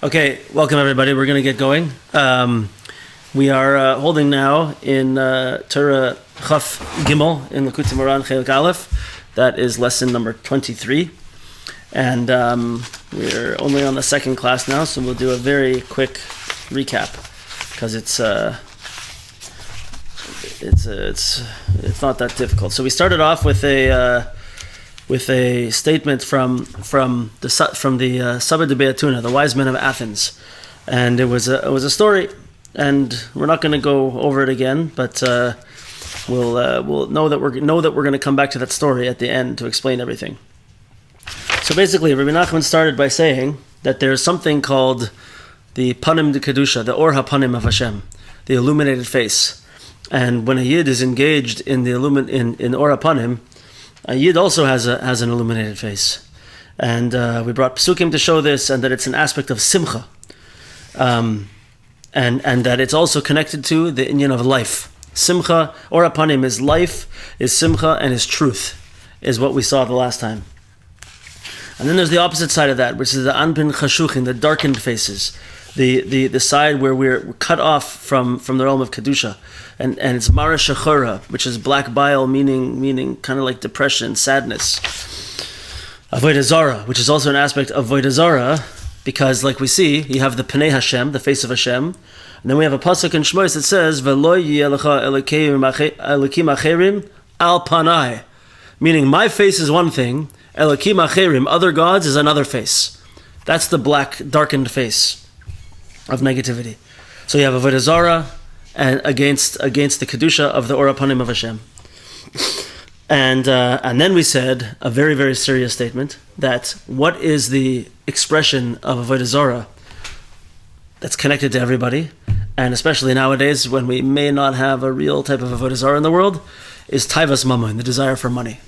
Okay, welcome everybody. We're going to get going. We are holding now in Torah Chaf Gimel in Likutei Moharan Chelik Aleph. That is lesson number 23. And we're only on the second class now, so we'll do a very quick recap because it's not that difficult. So we started off with a statement from the Sabbath de Beatuna, the wise men of Athens, and it was a story, and we're not going to go over it again, but we'll know that we're going to come back to that story at the end to explain everything. So basically, Rabbi Nachman started by saying that there's something called the Panim de Kedusha, the Or HaPanim of Hashem, the illuminated face, and when a Yid is engaged in the in Or HaPanim, a Yid also has an illuminated face, and we brought psukim to show this, and that it's an aspect of simcha, and that it's also connected to the inyan of life. Simcha, or apanim, is life, is simcha, and is truth, is what we saw the last time. And then there's the opposite side of that, which is the anpin chashuchin, the darkened faces, the side where we're cut off from the realm of kedusha. And it's mara shechora, which is black bile, meaning kind of like depression, sadness. Avodah Zarah, which is also an aspect of Avodah Zarah, because like we see, you have the Pnei Hashem, the face of Hashem, and then we have a pasuk in Shmos that says, "V'lo yeh lecha elokim acherim al panai," meaning my face is one thing, elokim acherim, other gods, is another face. That's the black, darkened face of negativity. So you have Avodah Zarah, and against the kedusha of the Or HaPanim of Hashem, and then we said a very, very serious statement that what is the expression of Avodah Zarah that's connected to everybody, and especially nowadays when we may not have a real type of Avodah Zarah in the world, is taivas mamon, the desire for money.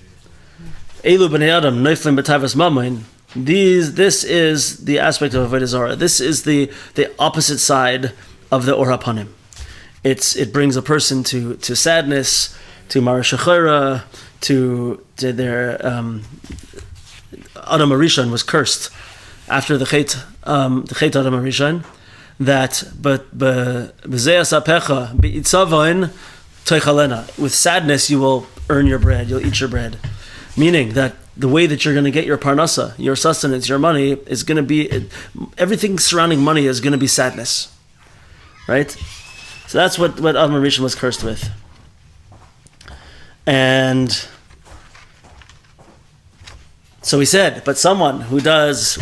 Elu b'nei adam noiflim b'taivas mamon. This is the aspect of Avodah Zarah. This is the opposite side of the Or HaPanim. It brings a person to sadness, to mara shechora, to their Adam HaRishon was cursed after the Chet Adam HaRishon, that but b'zeh asapecha b'itzavain toichalena, with sadness you will earn your bread, you'll eat your bread, meaning that the way that you're going to get your parnasa, your sustenance, your money is going to be, everything surrounding money is going to be sadness, right? So that's what Adam HaRishon was cursed with. And so we said, but someone who does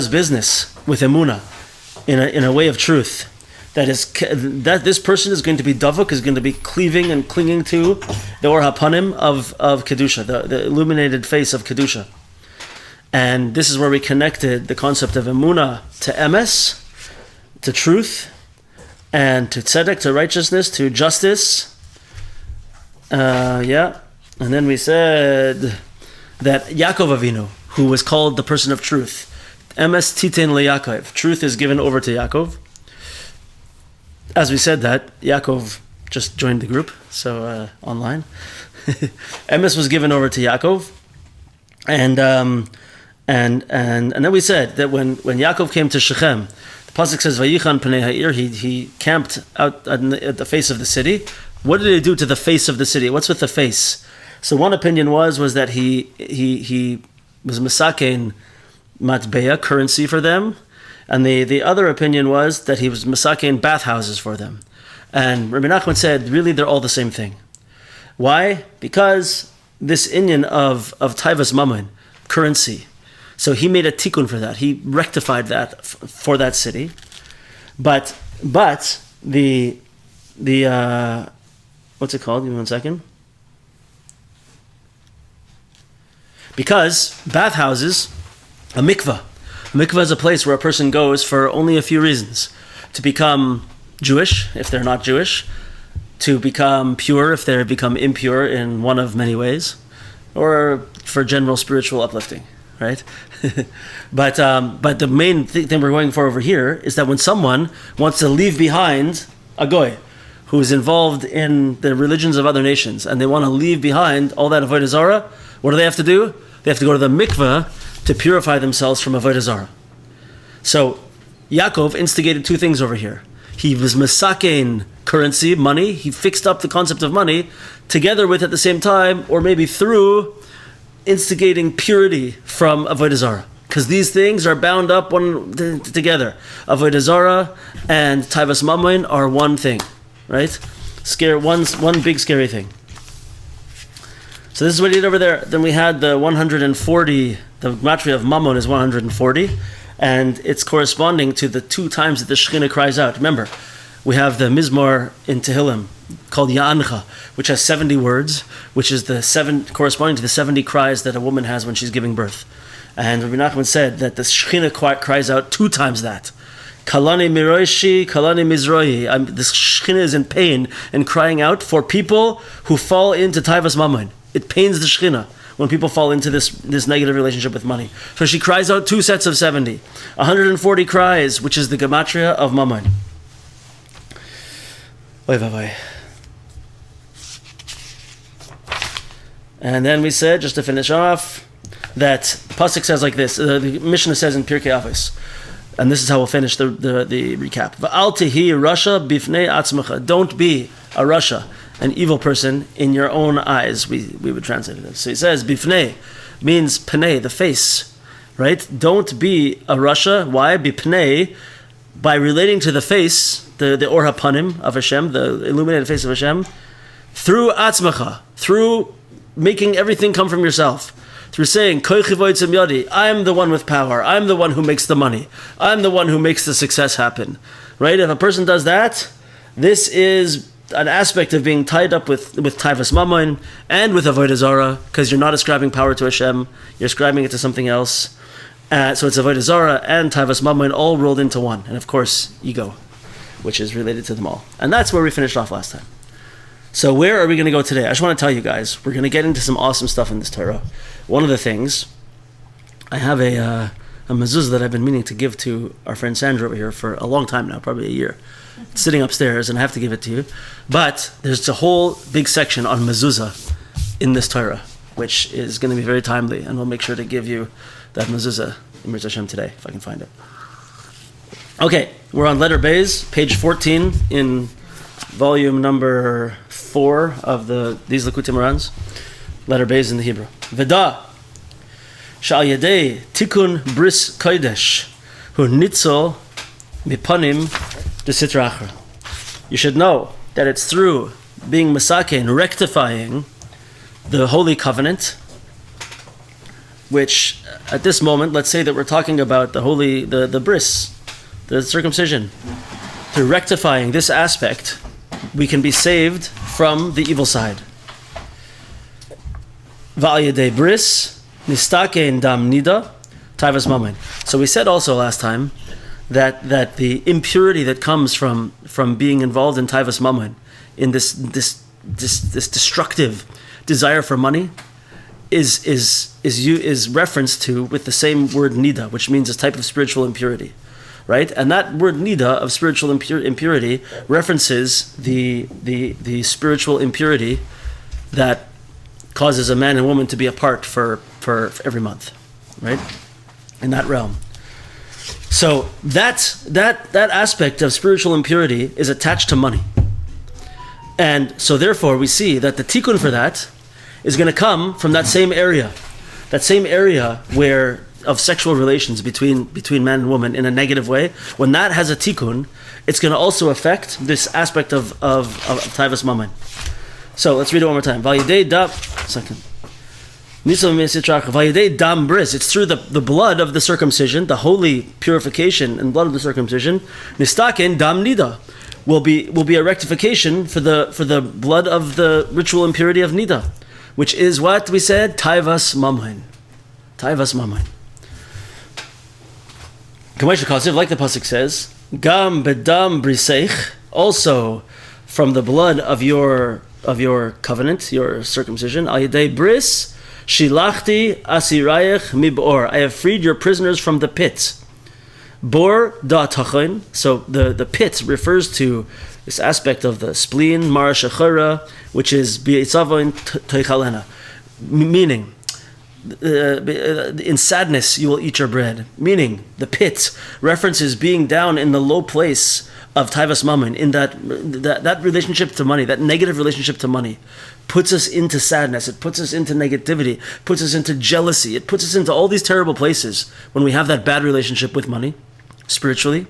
business with emunah, in a way of truth, that this person is going to be davuk, is going to be cleaving and clinging to the Or HaPanim of kedusha, the illuminated face of kedusha. And this is where we connected the concept of emunah to emes, to truth, and to tzedek, to righteousness, to justice. And then we said that Yaakov Avinu, who was called the person of truth, emes titen leYaakov, truth is given over to Yaakov. As we said that, Yaakov just joined the group, so online. Emes was given over to Yaakov, and then we said that when Yaakov came to Shechem, the pasuk says, "Vayichan pnei ha'ir," he camped out at the face of the city. What did he do to the face of the city? What's with the face? So one opinion was that he was misakein matbeya, currency for them, and the other opinion was that he was misakein bathhouses for them. And Rabbi Nachman said, really, they're all the same thing. Why? Because this inyan of taivas mamon, currency. So he made a tikkun for that. He rectified that for that city. But the what's it called? Give me 1 second. Because bathhouses, a mikvah is a place where a person goes for only a few reasons: to become Jewish if they're not Jewish, to become pure if they become impure in one of many ways, or for general spiritual uplifting. Right, but the main thing we're going for over here is that when someone wants to leave behind a goy who is involved in the religions of other nations, and they want to leave behind all that avodah zarah, what do? They have to go to the mikveh to purify themselves from avodah zarah. So Yaakov instigated two things over here. He was mesakein currency, money. He fixed up the concept of money together with, at the same time, or maybe through, instigating purity from Avodah Zarah. Because these things are bound up together. Avodah Zarah and Taivas Mammon are one thing, right? One big scary thing. So this is what he did over there. Then we had the 140, the gematria of Mammon is 140, and it's corresponding to the 2 times that the Shekhinah cries out. Remember, we have the Mizmor in Tehillim called Ya'ancha, which has 70 words, which is corresponding to the 70 cries that a woman has when she's giving birth. And Rabbi Nachman said that the Shekhinah cries out 2 times that. Kalani miroishi, kalani mizroi. The Shekhinah is in pain and crying out for people who fall into Taivas Mammon. It pains the Shekhinah when people fall into this negative relationship with money. So she cries out 2 sets of 70. 140 cries, which is the gematria of Mammon. And then we said, just to finish off, that Pasuk says like this, the Mishnah says in Pirkei Avos, and this is how we'll finish the recap. V'al tehi rasha bifnei atzmacha. Don't be a rasha, an evil person in your own eyes. We would translate it. So he says, bifnei means pnei, the face, right? Don't be a rasha. Why? Bipnei, by relating to the face, the Or HaPanim of Hashem, the illuminated face of Hashem, through atzmacha, through making everything come from yourself. Through saying, I'm the one with power. I'm the one who makes the money. I'm the one who makes the success happen. Right? If a person does that, this is an aspect of being tied up with Taivas Mammon and with Avodah Zarah, because you're not ascribing power to Hashem, you're ascribing it to something else. So it's Avodah Zarah and Taivas Mammon all rolled into one. And of course, ego, which is related to them all. And that's where we finished off last time. So where are we going to go today? I just want to tell you guys, we're going to get into some awesome stuff in this Torah. One of the things, I have a mezuzah that I've been meaning to give to our friend Sandra over here for a long time now, probably a year. It's sitting upstairs, and I have to give it to you. But there's a whole big section on mezuzah in this Torah, which is going to be very timely, and we'll make sure to give you that mezuzah in Mirz Hashem today, if I can find it. Okay, we're on letter Beis, page 14 in volume number 4 of these Likutei Moharans. Letter Beis in the Hebrew. Veda shal yedei tikun bris kodesh hu nitzol mipanim de sitra achra. You should know that it's through being masakein, rectifying the holy covenant, which at this moment, let's say that we're talking about the bris, the circumcision. Through rectifying this aspect, we can be saved from the evil side. V'al yedei bris nistakein dam nida taivas mammon. So we said also last time that the impurity that comes from being involved in taivas mammon, in this destructive desire for money, is referenced to with the same word nida, which means this type of spiritual impurity. Right? And that word nida of spiritual impurity references the spiritual impurity that causes a man and woman to be apart for every month, right? In that realm. So that aspect of spiritual impurity is attached to money. And so therefore we see that the tikkun for that is going to come from that same area where of sexual relations between man and woman in a negative way. When that has a tikkun, it's going to also affect this aspect of Taivas Mammon. So let's read it one more time. Vayidei dam bris. It's through the blood of the circumcision, the holy purification and blood of the circumcision. Nistaken dam nida will be a rectification for the blood of the ritual impurity of nida, which is what we said, Taivas Mammon. Taivas Mammon. Like the pasuk says, Gam bedam briseich, also from the blood of your covenant, your circumcision. Al yedei bris shilachti asirayich mibor. I have freed your prisoners from the pit. Bor da tachin. So the pit refers to this aspect of the spleen, mara shechara, which is bi'etzavon teichalena, meaning in sadness you will eat your bread. Meaning, the pit references being down in the low place of Taivas Mammon, in that relationship to money, that negative relationship to money, puts us into sadness, it puts us into negativity, puts us into jealousy, it puts us into all these terrible places when we have that bad relationship with money, spiritually.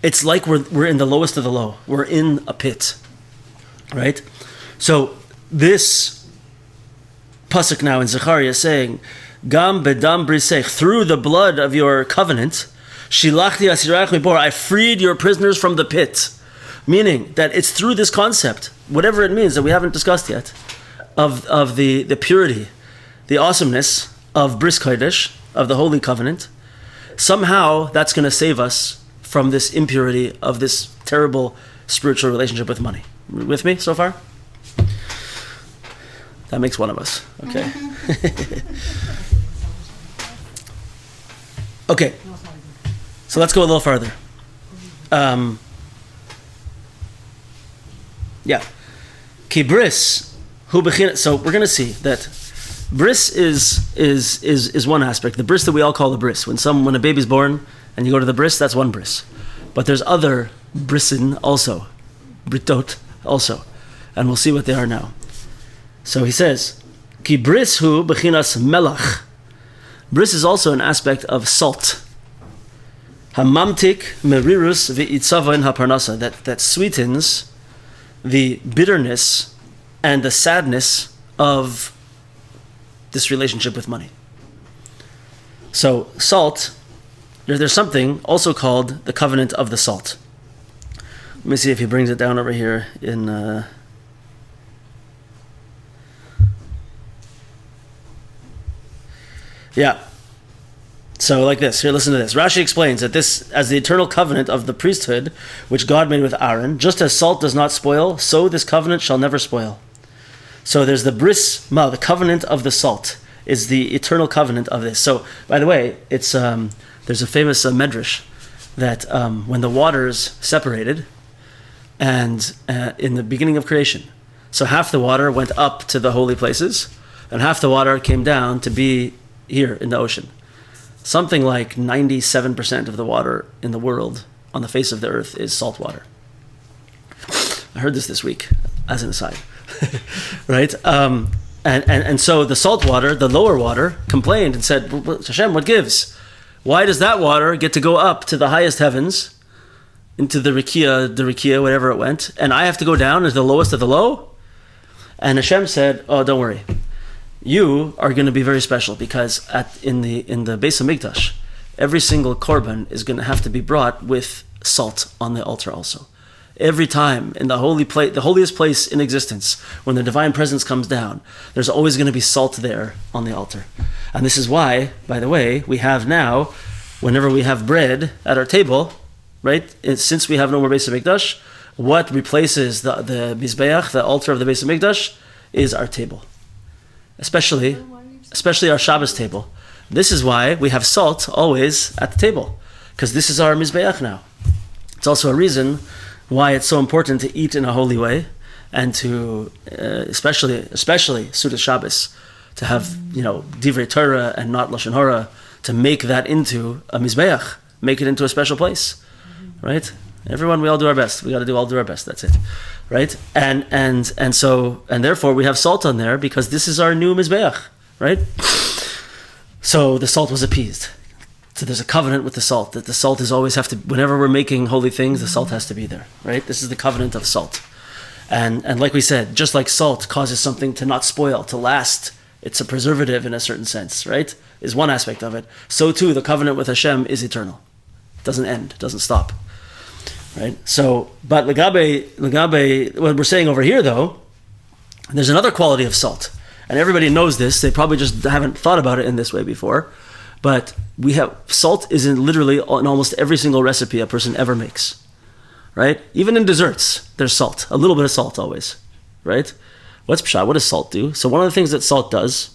It's like we're in the lowest of the low. We're in a pit, right? So this pasuk now in Zechariah is saying, Gam bedam brisech, through the blood of your covenant, shilachti asirach mibor, I freed your prisoners from the pit. Meaning that it's through this concept, whatever it means that we haven't discussed yet, of the purity, the awesomeness of Bris Kodesh, of the Holy Covenant. Somehow that's going to save us from this impurity of this terrible spiritual relationship with money. With me so far? That makes one of us. Okay. Okay. So let's go a little farther. Yeah. Ki bris hu bechin. So we're going to see that bris is one aspect. The bris that we all call the bris. When a baby's born and you go to the bris, that's one bris. But there's other brisin also, britot also, and we'll see what they are now. So he says, Ki bris hu bechinas melach. Bris is also an aspect of salt. Hamamtik merirus v'itzavain haparnasa, that sweetens the bitterness and the sadness of this relationship with money. So salt, there's something also called the covenant of the salt. Let me see if he brings it down over here in... Yeah. So like this, here, listen to this. Rashi explains that this, as the eternal covenant of the priesthood, which God made with Aaron, just as salt does not spoil, so this covenant shall never spoil. So there's the bris ma, the covenant of the salt, is the eternal covenant of this. So, by the way, it's there's a famous medrash that when the waters separated, and in the beginning of creation, so half the water went up to the holy places, and half the water came down to be here in the ocean. Something like 97% of the water in the world on the face of the earth is salt water. I heard this week, as an aside, right? And so the salt water, the lower water, complained and said, Hashem, what gives? Why does that water get to go up to the highest heavens, into the Rikia, whatever it went, and I have to go down as the lowest of the low? And Hashem said, oh, don't worry. You are going to be very special, because in the Beis Hamikdash, every single korban is going to have to be brought with salt on the altar also. Every time in the the holiest place in existence, when the divine presence comes down, there's always going to be salt there on the altar. And this is why, by the way, we have now, whenever we have bread at our table, right? Since we have no more Beis Hamikdash, what replaces the Mizbeach, the altar of the Beis Hamikdash, is our table. Especially our Shabbos table. This is why we have salt always at the table, because this is our Mizbeach now. It's also a reason why it's so important to eat in a holy way, and to especially Sudas Shabbos, to have Divrei Torah and not Lashon Hara, to make that into a Mizbeach, make it into a special place, right? Everyone, we all do our best. We got to all do our best. That's it, right? And so therefore we have salt on there, because this is our new mizbeach, right? So the salt was appeased. So there's a covenant with the salt, that the salt is always have to. Whenever we're making holy things, the salt has to be there, right? This is the covenant of salt, and like we said, just like salt causes something to not spoil, to last. It's a preservative in a certain sense, right? Is one aspect of it. So too, the covenant with Hashem is eternal. It doesn't end. It doesn't stop. Right. So, but Lagabe, what we're saying over here, though, there's another quality of salt, and everybody knows this. They probably just haven't thought about it in this way before. But we have salt is literally in almost every single recipe a person ever makes. Right. Even in desserts, there's salt. A little bit of salt always. Right. What's pshat? What does salt do? So one of the things that salt does,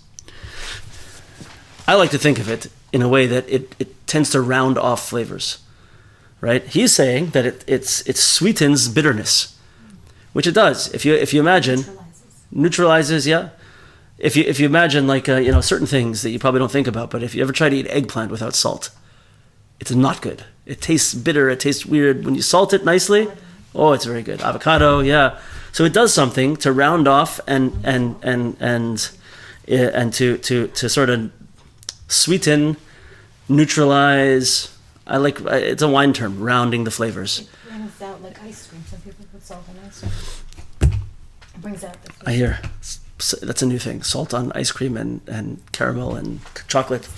I like to think of it in a way that it tends to round off flavors. Right? He's saying that it sweetens bitterness, which it does. If you imagine, neutralizes, yeah. if you imagine like certain things that you probably don't think about, but if you ever try to eat eggplant without salt, it's not good. It tastes bitter. It tastes weird. When you salt it nicely, oh, it's very good. Avocado, yeah. So it does something to round off and to sort of sweeten, neutralize. It's a wine term, rounding the flavors. It brings out like ice cream. Some people put salt on ice cream. It brings out the flavor. I hear. That's a new thing. Salt on ice cream and caramel and chocolate.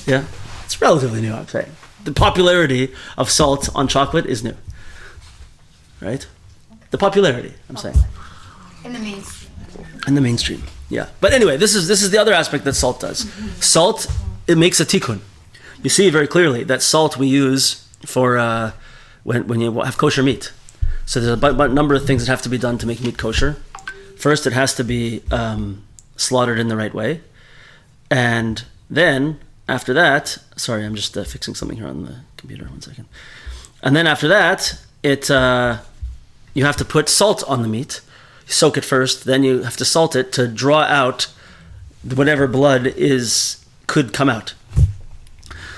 Yeah, it's relatively new, I'd say. The popularity of salt on chocolate is new. Right? The popularity, I'm saying. In the mainstream. In the mainstream, yeah. But anyway, this is the other aspect that salt does. Salt, it makes a tikkun. You see very clearly that salt we use for when you have kosher meat. So there's a number of things that have to be done to make meat kosher. First, it has to be slaughtered in the right way. And then, after that, sorry, I'm just fixing something here on the computer, 1 second. And then after that, you have to put salt on the meat. You soak it first, then you have to salt it to draw out whatever blood could come out.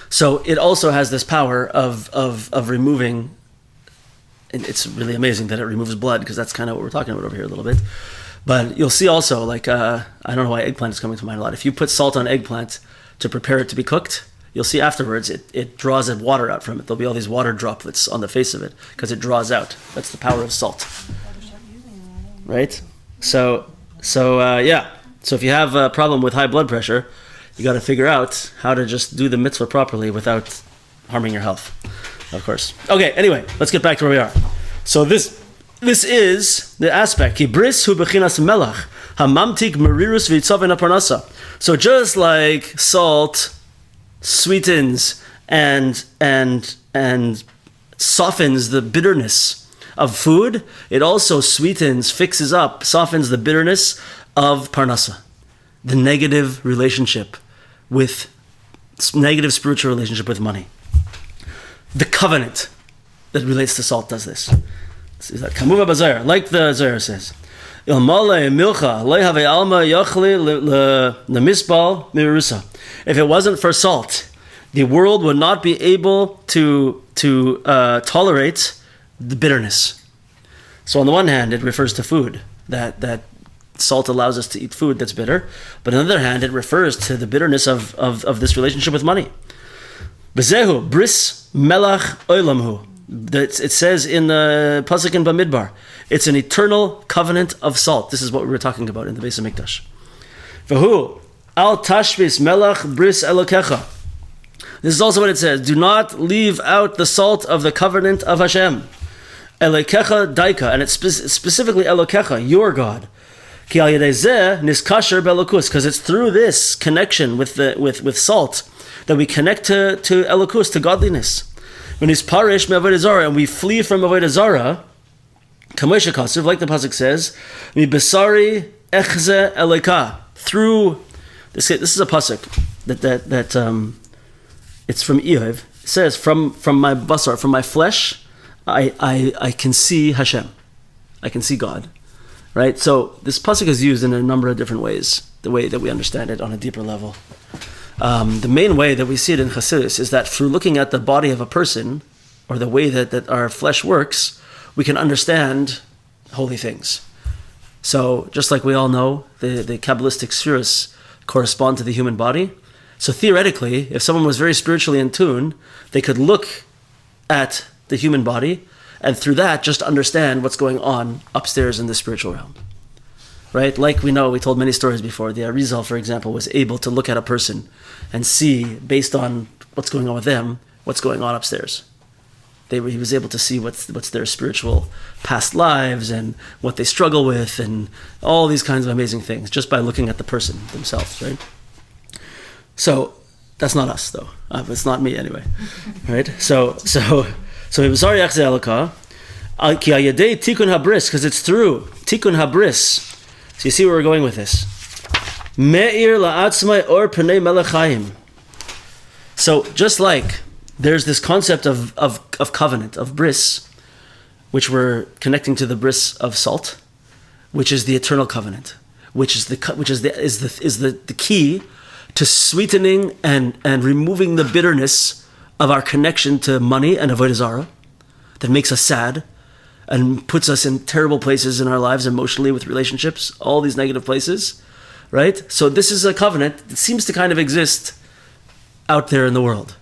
So it also has this power of removing, and it's really amazing that it removes blood, because that's kind of what we're talking about over here a little bit. But you'll see also, like, I don't know why eggplant is coming to mind a lot. If you put salt on eggplant to prepare it to be cooked, you'll see afterwards it draws water out from it. There'll be all these water droplets on the face of it because it draws out. That's the power of salt. Right? So if you have a problem with high blood pressure, you got to figure out how to just do the mitzvah properly without harming your health, of course. Okay, anyway, let's get back to where we are. So this is the aspect. Bris hu bechinas melach, hamamtik merirus v'itzaven aparnasa. So just like salt sweetens and softens the bitterness of food, it also sweetens, fixes up, softens the bitterness of parnasa, the negative spiritual relationship with money. The covenant that relates to salt does this. Kamuva bazayr, like the Zohar says, if it wasn't for salt, the world would not be able to tolerate the bitterness. So on the one hand, it refers to food, that salt allows us to eat food that's bitter, but on the other hand, it refers to the bitterness of this relationship with money. Bezehu, bris melach oilamhu. It says in the Pasuk in Bamidbar, it's an eternal covenant of salt. This is what we were talking about in the Beis HaMikdash. Vahu, al tashvis melach bris elokecha. This is also what it says. Do not leave out the salt of the covenant of Hashem. Elokecha daika, and it's specifically Elokecha, your God. Ki al yedei zeh niskasher belokus, because it's through this connection with salt that we connect to Elokus, to godliness. When he's parish me'avodah zara, and we flee from avodah zara, kamosha kasuv, like the pasuk says, mi besari echze eleka. Through this is a pasuk that it's from Eiv. It says, from my basar, from my flesh, I can see Hashem, I can see God, right? So this pasuk is used in a number of different ways. The way that we understand it on a deeper level. The main way that we see it in Chassidus is that through looking at the body of a person, or the way that our flesh works, we can understand holy things. So just like we all know, the Kabbalistic spheres correspond to the human body. So theoretically, if someone was very spiritually in tune, they could look at the human body and through that just understand what's going on upstairs in the spiritual realm. Right? Like we know, we told many stories before. The Arizal, for example, was able to look at a person and see, based on what's going on with them, what's going on upstairs. He was able to see what's their spiritual past lives and what they struggle with and all these kinds of amazing things just by looking at the person themselves, right? So that's not us, though. It's not me anyway, right? So it was Zari Achze Elokah, Ki Ayadei Tikkun Habris, because it's through Tikkun Habris. So you see where we're going with this. Me'ir la'atzmai or p'nei melech. So just like there's this concept of covenant, of bris, which we're connecting to the bris of salt, which is the eternal covenant. which is the key to sweetening and removing the bitterness of our connection to money and avodah zarah, that makes us sad and puts us in terrible places in our lives emotionally with relationships, all these negative places, right? So this is a covenant that seems to kind of exist out there in the world,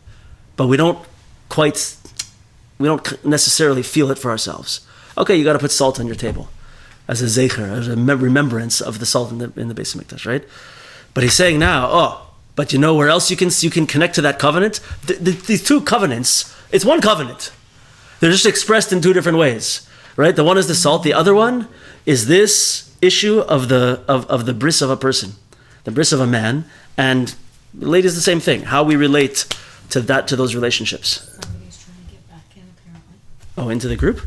but we don't necessarily feel it for ourselves. Okay, you got to put salt on your table as a zecher, as a remembrance of the salt in the Beis Hamikdash, right? But he's saying now, but you know where else you can connect to that covenant? These two covenants, it's one covenant. They're just expressed in two different ways, right? The one is the salt. The other one is this issue of the bris of a person, the bris of a man, and relate is the same thing. How we relate to those relationships. Somebody's trying to get back in, apparently. Oh, into the group?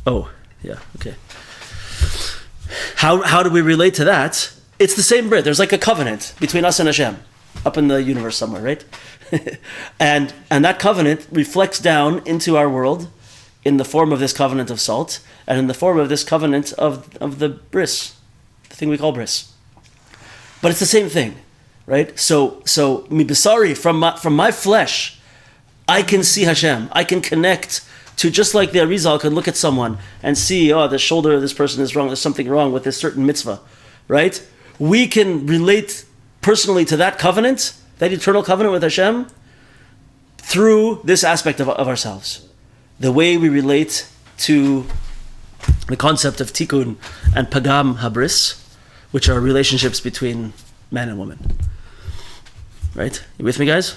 Oh, yeah, okay. How do we relate to that? It's the same brit. There's like a covenant between us and Hashem up in the universe somewhere, right? and that covenant reflects down into our world in the form of this covenant of salt and in the form of this covenant of the bris, the thing we call bris. But it's the same thing, right? So mi basari, from my flesh, I can see Hashem. I can connect to, just like the Arizal can look at someone and see, the shoulder of this person is wrong, there's something wrong with this certain mitzvah, right? We can relate personally to that covenant, that eternal covenant with Hashem, through this aspect of ourselves. The way we relate to the concept of tikkun and pagam habris, which are relationships between man and woman. Right? You with me, guys?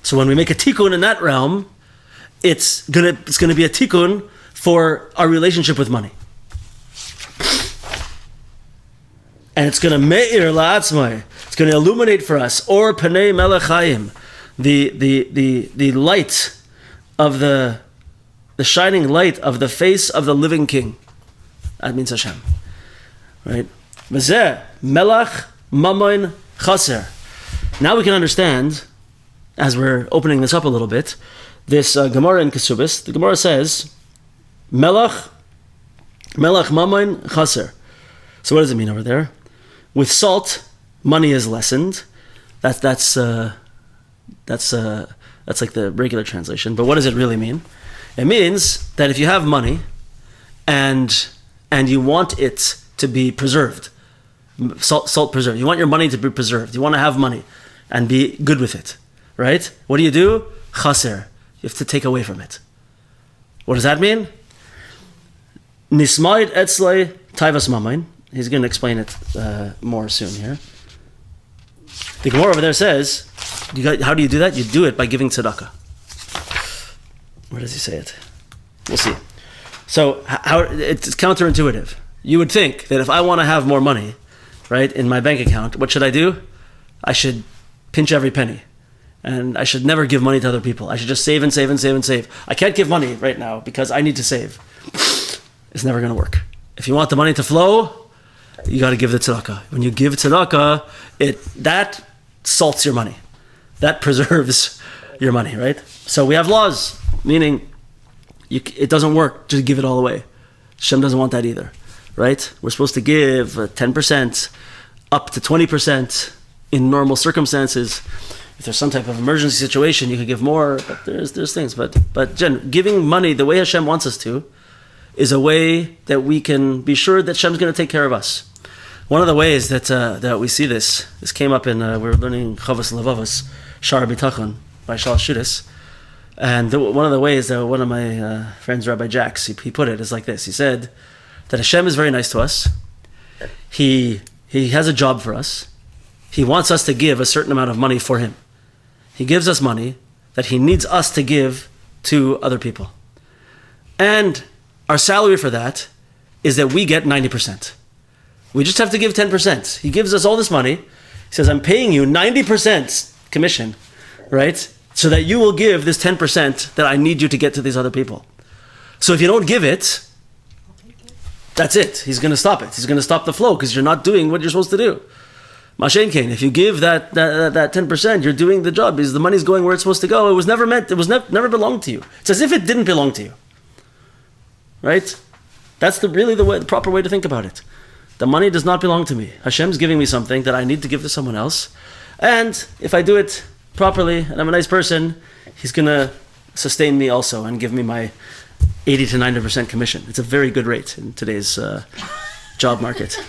So when we make a tikkun in that realm, it's gonna be a tikkun for our relationship with money. And it's gonna me'ir la'atzmai. It's gonna illuminate for us, or panei melech hayim, the light of the shining light of the face of the living king. That means Hashem. Right? V'zeh melach mamoin chaser. Now we can understand, as we're opening this up a little bit, this Gemara in Kesubis. The Gemara says, melach mamoin chaser. So what does it mean over there? With salt, money is lessened. That's like the regular translation. But what does it really mean? It means that if you have money and you want it to be preserved, salt preserved, you want your money to be preserved, you want to have money and be good with it, right? What do? Chaser. You have to take away from it. What does that mean? Nismaid etzlei taivas mamain. He's going to explain it more soon here. The Gemara over there says, how do you do that? You do it by giving tzedakah. Where does he say it? We'll see. So how it's counterintuitive. You would think that if I want to have more money, right, in my bank account, what should I do? I should pinch every penny. And I should never give money to other people. I should just save and save and save and save. I can't give money right now because I need to save. It's never going to work. If you want the money to flow, you got to give the tzedakah. When you give tzedakah, that salts your money. That preserves your money, right? So we have laws, meaning it doesn't work to give it all away. Hashem doesn't want that either, right? We're supposed to give 10%, up to 20% in normal circumstances. If there's some type of emergency situation, you could give more, but there's things. But giving money the way Hashem wants us to is a way that we can be sure that Hashem's going to take care of us. One of the ways that we see this came up in, we're learning Chavos Levavos, Shar B'Tachon, by Shal Shudas. And one of the ways that one of my friends, Rabbi Jacks, he put it is like this. He said that Hashem is very nice to us. He has a job for us. He wants us to give a certain amount of money for him. He gives us money that he needs us to give to other people. And our salary for that is that we get 90%. We just have to give 10%. He gives us all this money. He says, I'm paying you 90% commission, right? So that you will give this 10% that I need you to get to these other people. So if you don't give it, that's it. He's going to stop it. He's going to stop the flow because you're not doing what you're supposed to do. Mashen Kane, if you give that 10%, you're doing the job because the money's going where it's supposed to go. It was never meant, it was never belonged to you. It's as if it didn't belong to you. Right? That's the proper way to think about it. The money does not belong to me. Hashem's giving me something that I need to give to someone else. And if I do it properly and I'm a nice person, he's going to sustain me also and give me my 80 to 90% commission. It's a very good rate in today's job market.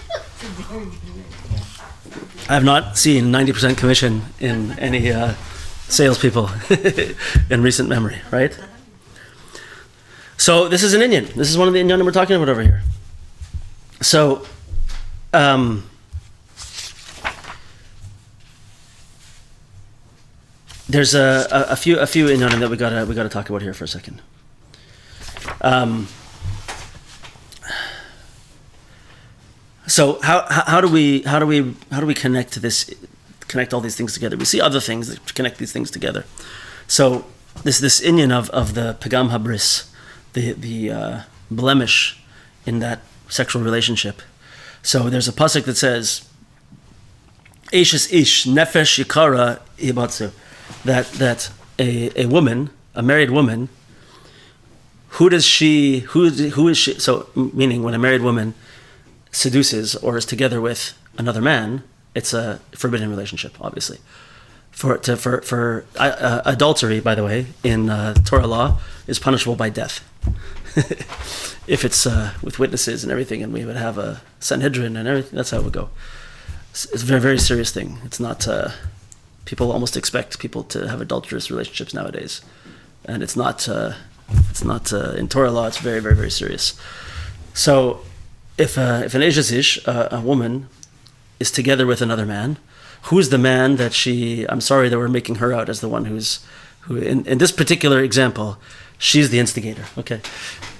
I have not seen 90% commission in any salespeople in recent memory, right? So this is an Inyan. This is one of the Inyanim we're talking about over here. So, there's a few Inyanim that we gotta talk about here for a second. So how do we connect all these things together? We see other things that connect these things together. So this inyan of the pagam habris, the blemish in that sexual relationship. So there's a pasuk that says, "Ish is ish nefesh yikara ibatzu," that a woman, a married woman, who is she? So meaning when a married woman seduces or is together with another man, it's a forbidden relationship, obviously. For adultery, by the way, in Torah law, is punishable by death. If it's with witnesses and everything, and we would have a Sanhedrin and everything, that's how it would go. It's a very, very serious thing. It's not. People almost expect people to have adulterous relationships nowadays, and it's not. In Torah law, it's very, very, very serious. So, if an Ish, a woman, is together with another man, who's the man that I'm sorry that we're making her out as the one who in this particular example, she's the instigator. Okay,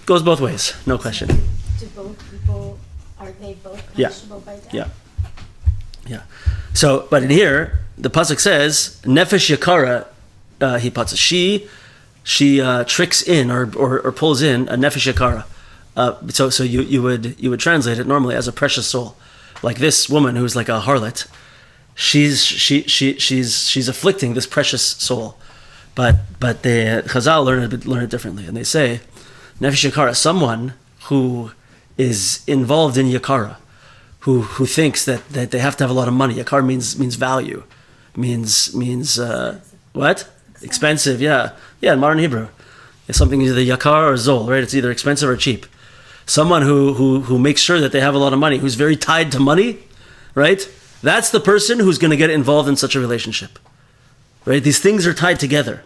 goes both ways, no question. Do both people, are they both punishable by death? Yeah. So, but in here, the pasuk says, "Nefesh yakara," he puts it. She tricks in or pulls in a nefesh yakara. So you would translate it normally as a precious soul, like this woman who's like a harlot. She's afflicting this precious soul, but the Chazal learn it differently, and they say nefesh yakara, someone who is involved in yakara, who thinks that they have to have a lot of money. Yakar means value, means what? Expensive, yeah, in modern Hebrew, it's something either yakar or zol, right? It's either expensive or cheap. Someone who makes sure that they have a lot of money, who's very tied to money, right? That's the person who's going to get involved in such a relationship, right? These things are tied together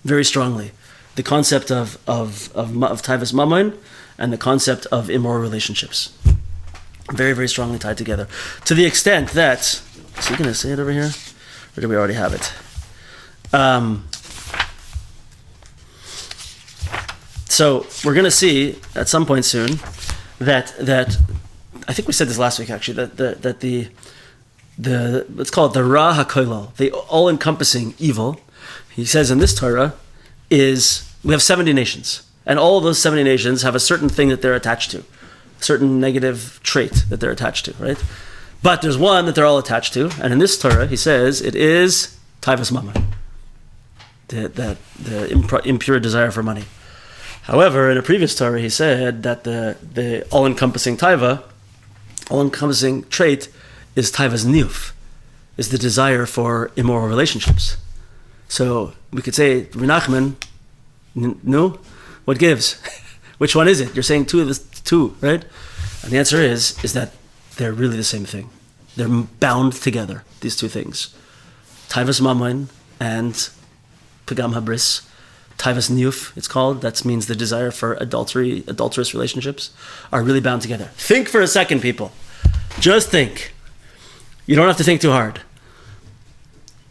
very strongly. The concept of taivas mammon and the concept of immoral relationships, very, very strongly tied together. To the extent that, is he going to say it over here, or do we already have it? So we're going to see at some point soon that I think we said this last week actually, that the let's call it the Ra HaKoilal, the all-encompassing evil, he says in this Torah, is we have 70 nations, and all of those 70 nations have a certain thing that they're attached to, a certain negative trait that they're attached to, right? But there's one that they're all attached to, and in this Torah he says it is taivas mammon, the impure desire for money. However, in a previous Torah, he said that the all-encompassing taiva, all-encompassing trait, is taiva's niyuf, is the desire for immoral relationships. So we could say, Renachman, no, what gives? Which one is it? You're saying two, right? And the answer is that they're really the same thing. They're bound together, these two things. Taivas mammon and pagam habris. Taivas niyuf, it's called. That means the desire for adulterous relationships are really bound together. Think for a second, people. Just think. You don't have to think too hard.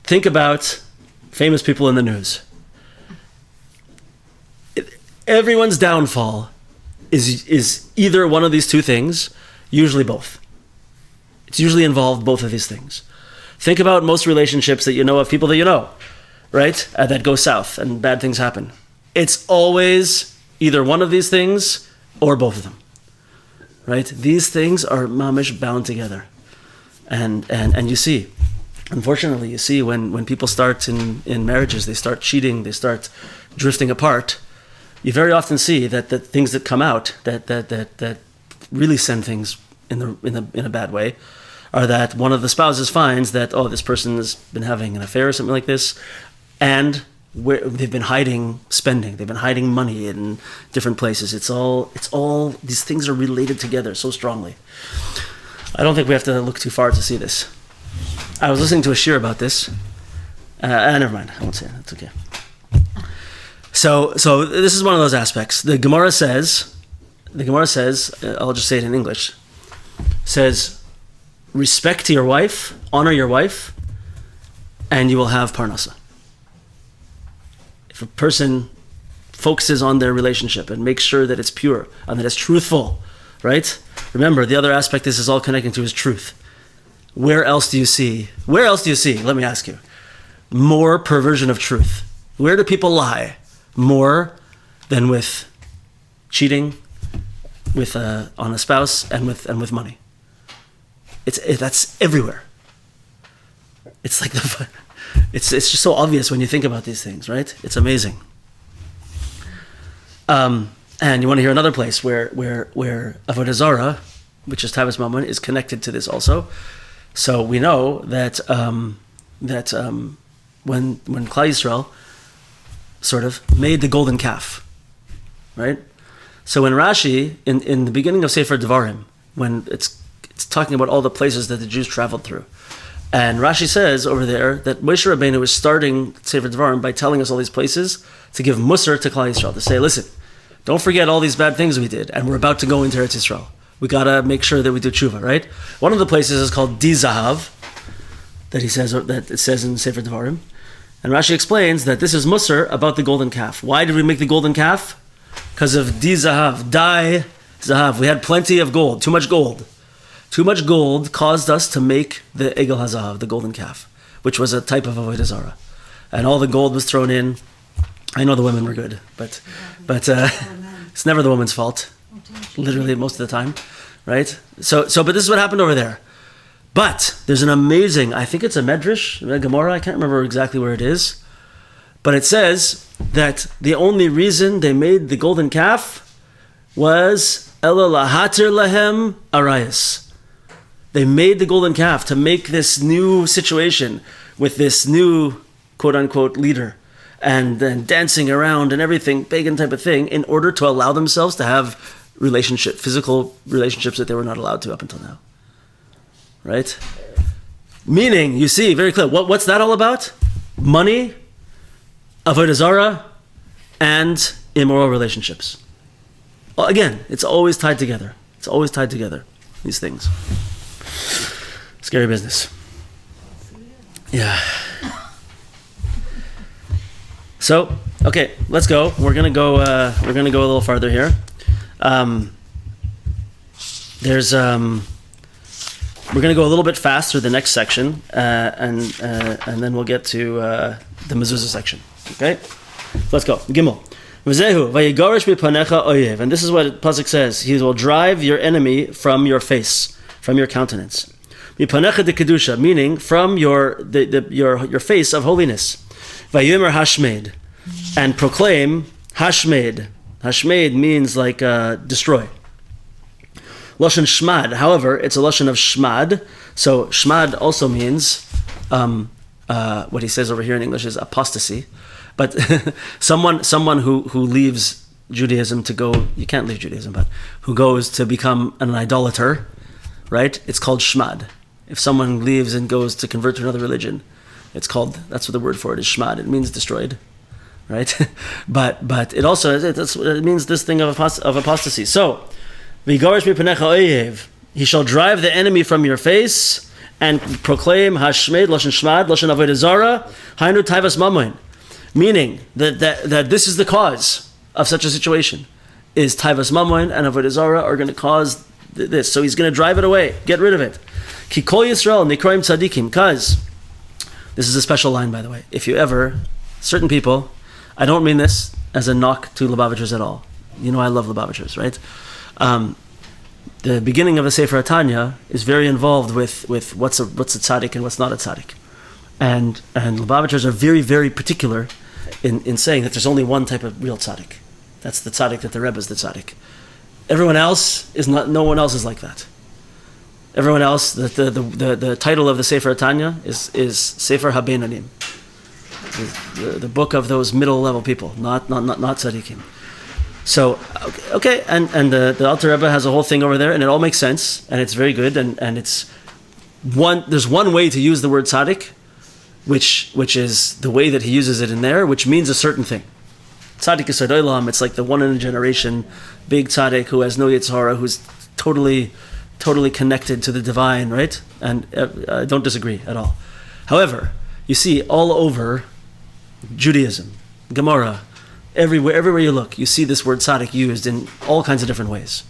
Think about famous people in the news. Everyone's downfall is either one of these two things, usually both. It's usually involved both of these things. Think about most relationships that you know of, people that you know, right? That go south and bad things happen. It's always either one of these things or both of them, right? These things are mamish bound together. And you see, unfortunately, you see when people start in marriages, they start cheating, they start drifting apart, you very often see that the things that come out that really send things in a bad way, are that one of the spouses finds that, oh, this person has been having an affair or something like this, and they've been hiding spending, they've been hiding money in different places. It's all these things are related together so strongly. I don't think we have to look too far to see this. I was listening to a shiur about this. Never mind, I won't say it. It's okay. So this is one of those aspects. The Gemara says, I'll just say it in English, says, respect your wife, honor your wife, and you will have parnasa. If a person focuses on their relationship and makes sure that it's pure and that it's truthful, right? Remember, the other aspect this is all connecting to is truth. Where else do you see, let me ask you, more perversion of truth? Where do people lie more than with cheating, with on a spouse, and with money? That's everywhere. It's like it's just so obvious when you think about these things, right? It's amazing. And you want to hear another place where avodah zarah, which is Tavis Mammon, is connected to this also. So we know that when Klal Yisrael sort of made the golden calf, right? So when Rashi in the beginning of Sefer Devarim, when it's talking about all the places that the Jews traveled through, and Rashi says over there that Moshe Rabbeinu was starting Sefer Devarim by telling us all these places to give musar to Klal Yisrael, to say, listen, don't forget all these bad things we did, and we're about to go into Eretz Yisrael. We gotta make sure that we do tshuva, right? One of the places is called Di Zahav, that it says in Sefer Devarim, and Rashi explains that this is musar about the golden calf. Why did we make the golden calf? Because of Di Zahav, Dai Zahav. We had plenty of gold, too much gold. Too much gold caused us to make the Egel HaZahav, the golden calf, which was a type of avodah zarah, and all the gold was thrown in. I know the women were good, but it's never the woman's fault. Literally most of the time, right? So, but this is what happened over there. But there's an amazing, I think it's a Medrash, a Gemara, I can't remember exactly where it is, but it says that the only reason they made the golden calf was Ela lahatir lahem arayas. They made the golden calf to make this new situation with this new quote-unquote leader, and then dancing around and everything, pagan type of thing, in order to allow themselves to have physical relationships that they were not allowed to up until now. Right? Meaning, you see, very clear, what's that all about? Money, avodah zarah, and immoral relationships. Well, again, it's always tied together. These things. Scary business. Yeah. So, okay, let's go. We're gonna go a little farther here. We're gonna go a little bit fast through the next section, and then we'll get to the mezuzah section. Okay, let's go. Gimel. V'zehu vayigarish mipanecha oyev, and this is what Pasuk says: He will drive your enemy from your face, from your countenance. Mipanecha de kedusha, meaning from your face of holiness. Vayomer hashmed, and proclaim hashmed. Hashmed means like destroy. Lashon shmad, however, it's a lashon of shmad. So shmad also means what he says over here in English is apostasy. But someone who leaves Judaism to go, you can't leave Judaism, but who goes to become an idolater, right? It's called shmad. If someone leaves and goes to convert to another religion, that's what the word for it is, shmad. It means destroyed, right? but it also it means this thing of apostasy. So, v'yigarish mipanecha oyev, he shall drive the enemy from your face and proclaim hashmed, lashon shmad, lashon avodah zarah, hainu taivas mammon. Meaning that this is the cause of such a situation, is taivas mammon and avodah zarah are going to cause this. So he's going to drive it away, get rid of it. Ki kol Yisrael nikroim tzadikim, because this is a special line, by the way. If you ever, certain people, I don't mean this as a knock to Lubavitchers at all. You know I love Lubavitchers, right? The beginning of the Sefer Tanya is very involved with what's a tzaddik and what's not a tzaddik. And Lubavitchers are very, very particular in saying that there's only one type of real tzaddik. That's the tzaddik that the Rebbe is the tzaddik. Everyone else is not, no one else is like that. Everyone else, the title of the Sefer Tanya is Sefer HaBeinanim, the book of those middle level people, not tzaddikim. So, okay, and the Alter Rebbe has a whole thing over there, and it all makes sense, and it's very good, and it's there's one way to use the word tzaddik, which is the way that he uses it in there, which means a certain thing. Tzaddik is Olam, it's like the one in a generation, big tzaddik who has no Yitzhara, who's totally connected to the divine, right? And I don't disagree at all. However, you see all over Judaism, Gemara, everywhere you look, you see this word tzaddik used in all kinds of different ways.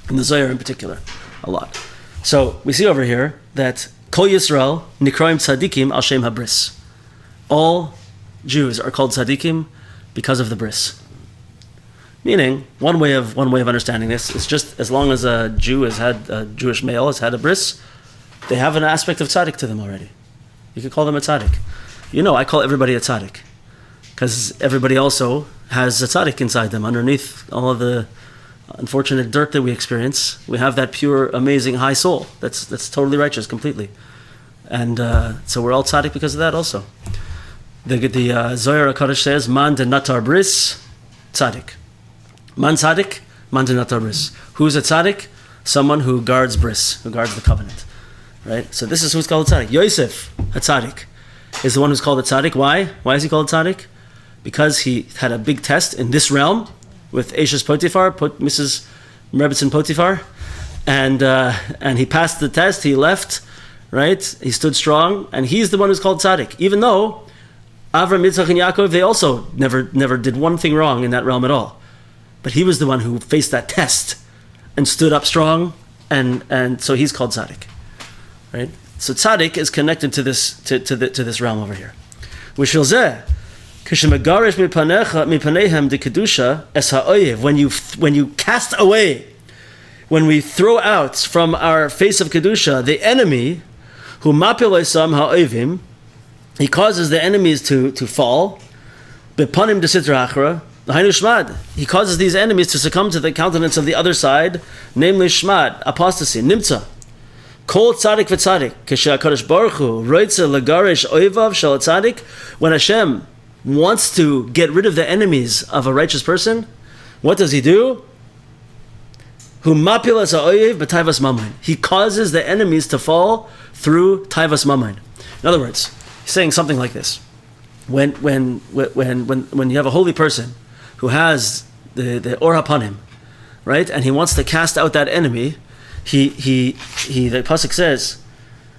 In the Zohar in particular, a lot. So we see over here that Kol Yisrael Nikroim Tzadikim Al Shem HaBris. All Jews are called tzaddikim because of the bris. Meaning, one way of understanding this is just as long as a Jewish male has had a bris, they have an aspect of tzaddik to them already. You could call them a tzaddik. I call everybody a tzaddik because everybody also has a tzaddik inside them. Underneath all of the unfortunate dirt that we experience, we have that pure, amazing high soul that's totally righteous, completely. And so we're all tzaddik because of that also. The Zohar HaKadosh says, Man de natar bris, tzaddik. Man tzaddik, man de natar bris. Who's a tzaddik? Someone who guards bris, who guards the covenant. Right? So this is who's called a tzaddik. Yosef, a tzaddik, is the one who's called a tzaddik. Why? Why is he called a tzaddik? Because he had a big test in this realm with Ashes Potiphar, Mrs. Rebbetzin Potiphar, and he passed the test. He left, right? He stood strong, and he's the one who's called tzaddik. Even though Avram, Yitzchak, and Yaakov, they also never did one thing wrong in that realm at all. But he was the one who faced that test and stood up strong, and so he's called tzaddik, right? So tzaddik is connected to this realm over here. When you cast away, when we throw out from our face of kedusha the enemy, who mapilosam ha'ovim, he causes the enemies to fall. Bepanim de sitra achra, l'hainu shmad. He causes these enemies to succumb to the countenance of the other side, namely shmad, apostasy, nimtza. Kol tzaddik v'tzaddik, k'she'akadosh baruch hu roitze legarish oivav shel tzaddik. When Hashem wants to get rid of the enemies of a righteous person, what does he do? Hu mapilas ha'oyev b'taivas mamain. He causes the enemies to fall through taivas mamain. In other words, he's saying something like this: when you have a holy person who has the or hapanim, right, and he wants to cast out that enemy, the pasuk says,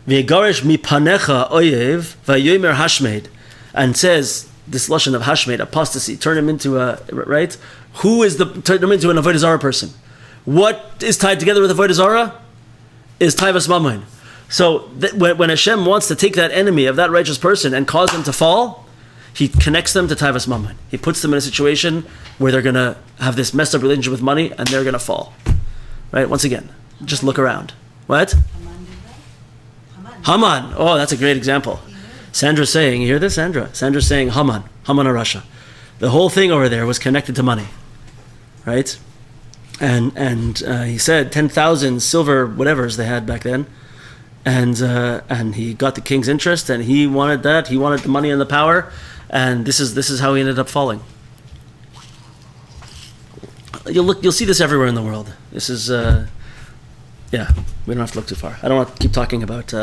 "V'yegarish mipanecha oyev v'yomer hashmed," and says this lashon of hashmed, apostasy, turn him into a right. Turn him into an avodah zarah person? What is tied together with avodah zarah is taivas mamain. So when Hashem wants to take that enemy of that righteous person and cause them to fall, he connects them to taivas mamain. He puts them in a situation where they're going to have this messed up relationship with money and they're going to fall. Right? Once again, just look around. What? Haman. Oh, that's a great example. Sandra's saying, you hear this, Sandra? Sandra's saying Haman Russia. The whole thing over there was connected to money. Right? And he said 10,000 silver whatevers they had back then. And he got the king's interest, and he wanted that. He wanted the money and the power, and this is how he ended up falling. You'll see this everywhere in the world. This is we don't have to look too far. I don't want to keep talking about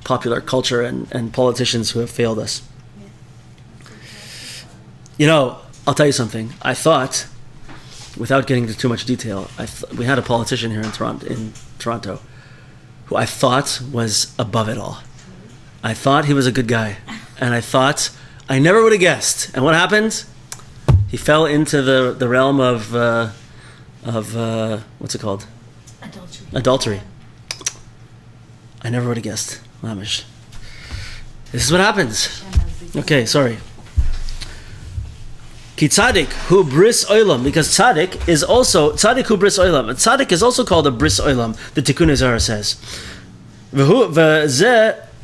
popular culture and politicians who have failed us. I'll tell you something. I thought, without getting into too much detail, we had a politician here in Toronto who I thought was above it all. I thought he was a good guy. And I thought, I never would have guessed. And what happened? He fell into the realm of what's it called? Adultery. I never would have guessed. Mamish. This is what happens. Okay, sorry. Ki tzaddik hu bris olam, because tzaddik hu bris olam. Tzaddik is also called a bris olam. The Tikkun Zohar says.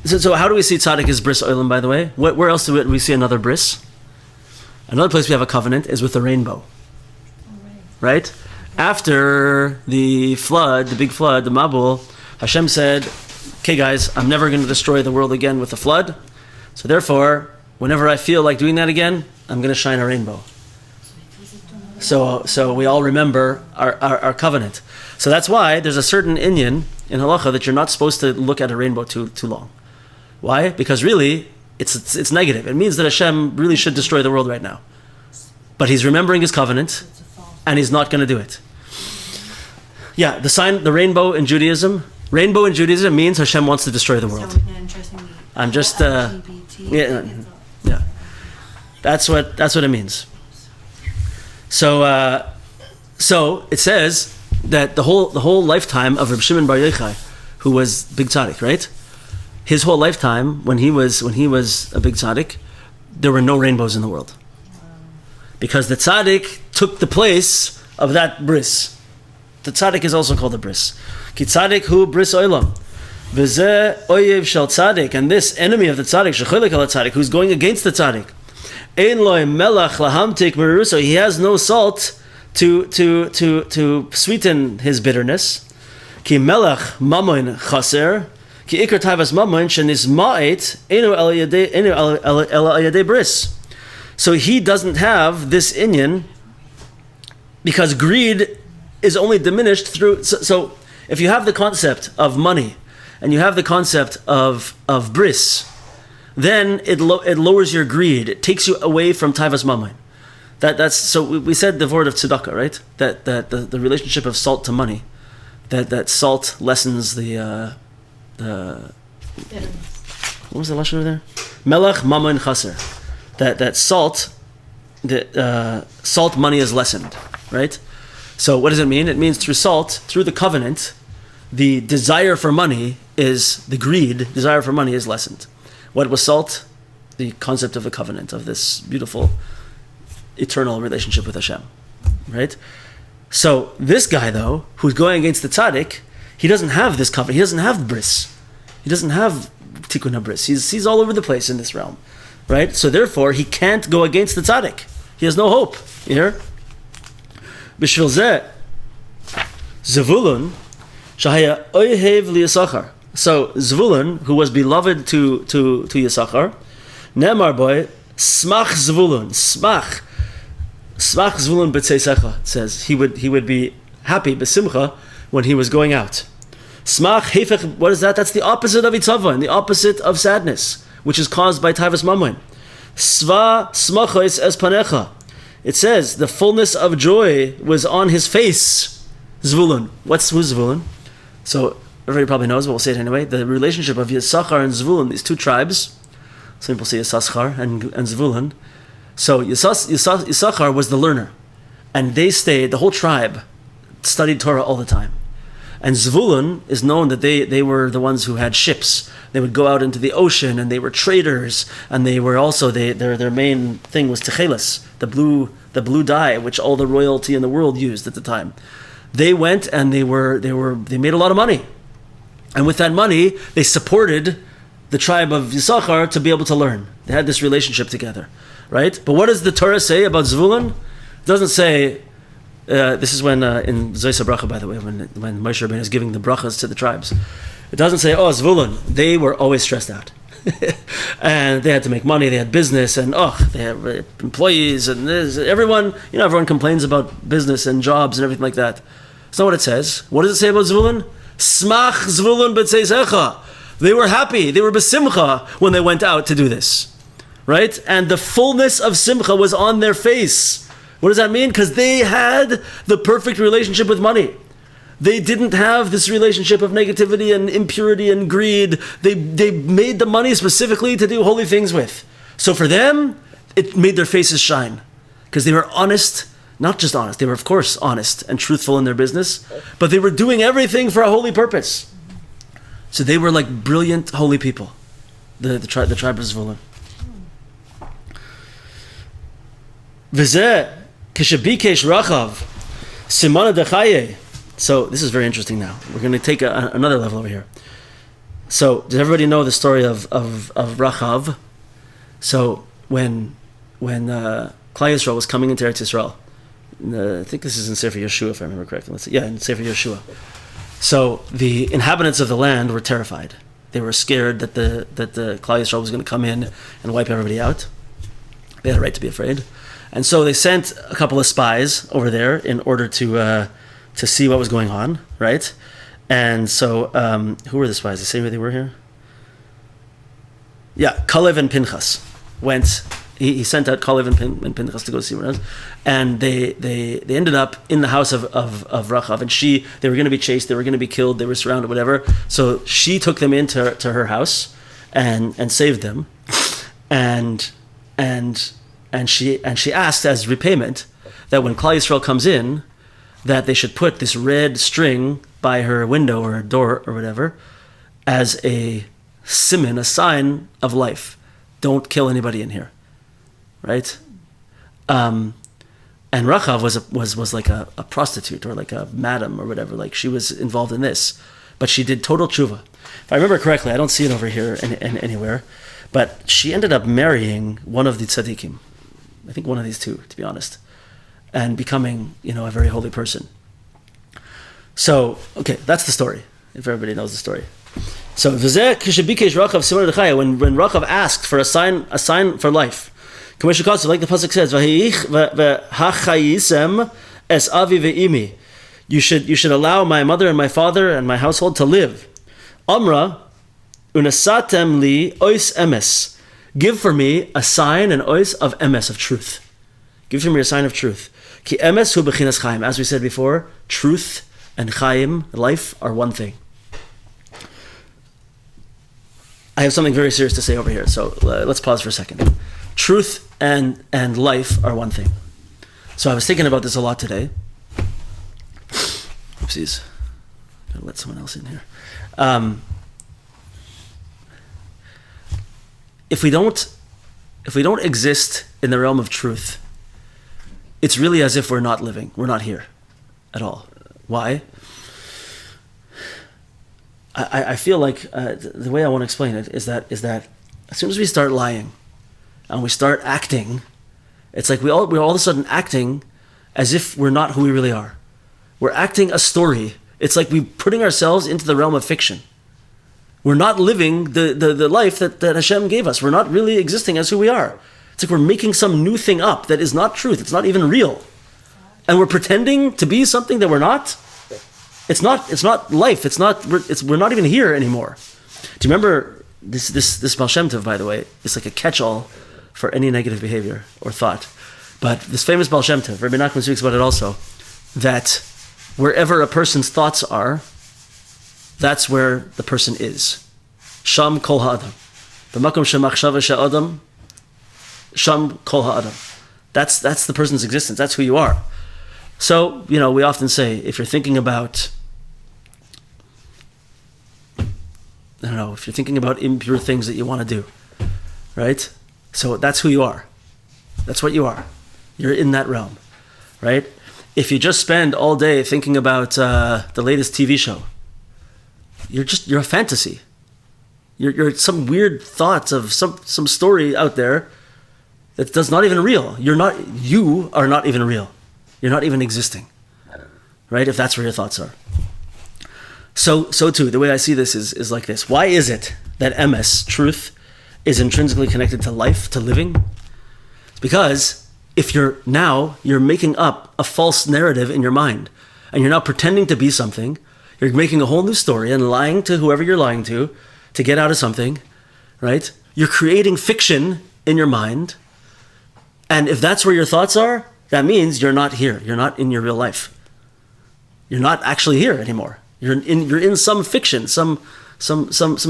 So how do we see tzaddik as bris olam? By the way, where else do we see another bris? Another place we have a covenant is with the rainbow. Right? After the flood, the big flood, the Mabul, Hashem said, okay guys, I'm never going to destroy the world again with a flood. So therefore, whenever I feel like doing that again, I'm going to shine a rainbow. So we all remember our covenant. So that's why there's a certain inyan in halacha that you're not supposed to look at a rainbow too long. Why? Because really, it's negative. It means that Hashem really should destroy the world right now. But he's remembering his covenant, and he's not going to do it. Yeah, the rainbow in Judaism. Rainbow in Judaism means Hashem wants to destroy the world. I'm just yeah. That's what it means. So it says that the whole lifetime of Reb Shimon Bar Yochai, who was big tzaddik, right? His whole lifetime, when he was a big tzaddik, there were no rainbows in the world, because the tzaddik took the place of that bris. The tzaddik is also called a bris. Ki tzaddik hu bris olam. V'zeh oyev shel tzaddik, and this enemy of the tzaddik, shecholik al tzaddik, who's going against the tzaddik. Ein loy melach lahamtik meruso. He has no salt to sweeten his bitterness. Ki melach mamon chaser. Ki ikar tavas mamon shenisma'et enu el yadei bris. So he doesn't have this inyan because greed is only diminished through. So if you have the concept of money and you have the concept of bris, then it lowers your greed. It takes you away from tavas mamon. That's so we said the word of tzedakah, right? That the relationship of salt to money, that salt lessens the what was the lashon over there? Melech mamon chaser. That salt, salt money is lessened, right? So what does it mean? It means through salt, through the covenant, the desire for money desire for money is lessened. What was salt? The concept of the covenant, of this beautiful, eternal relationship with Hashem, right? So this guy, though, who's going against the tzaddik, he doesn't have this covenant. He doesn't have bris. He doesn't have tikkun habris. He's all over the place in this realm, right? So therefore, he can't go against the tzaddik. He has no hope. You hear? B'shvil zeh, Zvulun, shahaya oyehev liyisachar. So Zvulun, who was beloved to Yisachar, Nemar boy, smach Zvulun, smach Zvulun b'tzeisecha. It says he would be happy b'simcha when he was going out. Smach hefech. What is that? That's the opposite of itzavon, the opposite of sadness, which is caused by tavas mamon. Sva smachos es panecha. It says the fullness of joy was on his face. Zvulun. Who's Zvulun? So everybody probably knows, but we'll say it anyway. The relationship of Yisachar and Zvulun, these two tribes. Some people say Yisachar and Zvulun. So Yisachar was the learner, and the whole tribe studied Torah all the time. And Zvulun is known that they were the ones who had ships. They would go out into the ocean, and they were traders, and they were also their main thing was techelis, the blue dye, which all the royalty in the world used at the time. They went and they made a lot of money, and with that money they supported the tribe of Yisachar to be able to learn. They had this relationship together, right? But what does the Torah say about Zvulun? It doesn't say. This is when in Zoysa Bracha, by the way, when Moshe Rabbeinu is giving the brachas to the tribes. It doesn't say, oh, Zvulun. They were always stressed out. And they had to make money, they had business, and they had employees, and everyone complains about business and jobs and everything like that. That's not what it says. What does it say about Zvulun? Smach Zvulun b'tzeisecha. They were happy, they were b'simcha when they went out to do this. Right? And the fullness of simcha was on their face. What does that mean? Because they had the perfect relationship with money. They didn't have this relationship of negativity and impurity and greed. They made the money specifically to do holy things with. So for them, it made their faces shine. Because they were honest, not just honest, they were of course honest and truthful in their business, but they were doing everything for a holy purpose. So they were like brilliant, holy people, the tribe of Zvulun. V'zeh kishabikesh rachav simana dechaye. So this is very interesting now. We're going to take another level over here. So does everybody know the story of Rachav? So when Klal Yisrael was coming into Eretz Yisrael, I think this is in Sefer Yeshua if I remember correctly. In Sefer Yeshua. So the inhabitants of the land were terrified. They were scared that the Klal Yisrael was going to come in and wipe everybody out. They had a right to be afraid. And so they sent a couple of spies over there in order to see what was going on, right? And so, who were the spies? Did they say where they were here? Yeah, Kalev and Pinchas went. He sent out Kalev and Pinchas to go see what it was. And they ended up in the house of Rachav. And they were going to be chased, they were going to be killed, they were surrounded, whatever. So she took them into her house and saved them. And she asked as repayment that when Klal Yisrael comes in, that they should put this red string by her window or door or whatever as a siman, a sign of life. Don't kill anybody in here, right? And Rachav was like a prostitute or like a madam or whatever. Like she was involved in this, but she did total tshuva. If I remember correctly, I don't see it over here anywhere, but she ended up marrying one of the tzaddikim. I think one of these two, to be honest, and becoming, a very holy person. So, okay, that's the story, if everybody knows the story. So, when Rachav asked for a sign for life, like the pasuk says, es avi ve'imi, you should allow my mother and my father and my household to live. Amra unasatem li ois emes. Give for me a sign, an ois of emes, of truth. Give for me a sign of truth. Ki emes hu bechinas chaim. As we said before, truth and chaim, life, are one thing. I have something very serious to say over here, so let's pause for a second. Truth and life are one thing. So I was thinking about this a lot today. Oopsies. Gotta let someone else in here. If we don't exist in the realm of truth, it's really as if we're not living. We're not here at all. Why? I feel like the way I want to explain it is that as soon as we start lying and we start acting, it's like we're all of a sudden acting as if we're not who we really are. We're acting a story. It's like we're putting ourselves into the realm of fiction. We're not living the life that Hashem gave us. We're not really existing as who we are. It's like we're making some new thing up that is not truth. It's not even real. And we're pretending to be something that we're not. It's not life. We're not even here anymore. Do you remember this Baal Shem Tov, by the way, is like a catch-all for any negative behavior or thought. But this famous Baal Shem Tov, Rabbi Nachman speaks about it also, that wherever a person's thoughts are, that's where the person is. Sham kol ha'adam. B'makom shemachshava she'adam, sham kol ha'adam. That's the person's existence. That's who you are. So, we often say, if you're thinking about, if you're thinking about impure things that you want to do, right? So that's who you are. That's what you are. You're in that realm, right? If you just spend all day thinking about the latest TV show, you're a fantasy. You're some weird thoughts of some story out there that's not even real. You are not even real. You're not even existing, right? If that's where your thoughts are. So too, the way I see this is like this. Why is it that emes, truth, is intrinsically connected to life, to living? It's because if you're making up a false narrative in your mind, and you're now pretending to be something, you're making a whole new story and lying to whoever you're lying to get out of something, right? You're creating fiction in your mind, and if that's where your thoughts are, that means you're not here. You're not in your real life. You're not actually here anymore. You're in some fiction, some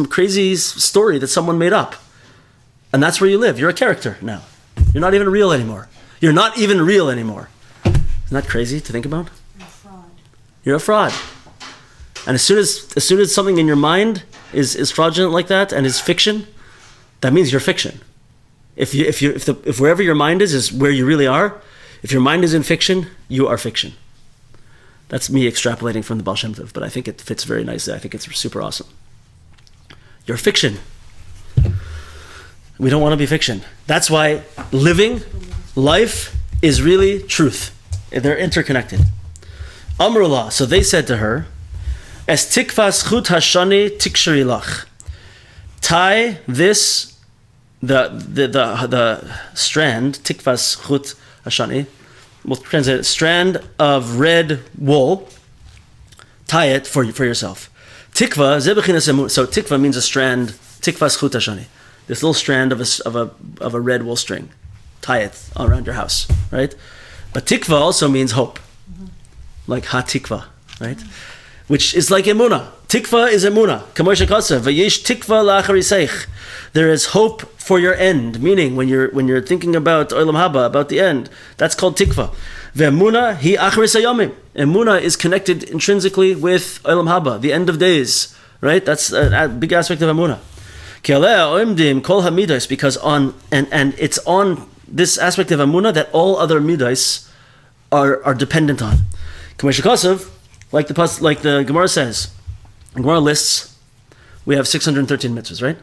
crazy story that someone made up. And that's where you live. You're a character now. You're not even real anymore. You're not even real anymore. Isn't that crazy to think about? You're a fraud. You're a fraud. And as soon as something in your mind is fraudulent like that and is fiction, that means you're fiction. If wherever your mind is where you really are, if your mind is in fiction, you are fiction. That's me extrapolating from the Baal Shem Tov, but I think it fits very nicely. I think it's super awesome. You're fiction. We don't want to be fiction. That's why living, life, is really truth. They're interconnected. Amrullah, so they said to her, Es tikvas chut hashani tikshari lach. Tie this, the strand, tikvas chut hashani, we'll translate it, strand of red wool, tie it for yourself. Tikva, zebechinas emunah. So tikva means a strand, tikvas chut hashani. This little strand of a red wool string. Tie it around your house, right? But tikva also means hope. Like ha-tikva, right? Which is like emunah. Tikva is emunah. Kamosha kasav, vayish tikva la'achariseich. There is hope for your end, meaning when you're thinking about olam haba, about the end, that's called tikva. Ve'emunah hi acharis hayomim. Emunah is connected intrinsically with olam haba, the end of days, right? That's a big aspect of emunah. Ki aleh oimdim kol hamidos, because and it's on this aspect of emunah that all other midos are dependent on. Kamosha kasav, like the Gemara says, the Gemara lists, we have 613 mitzvahs, right?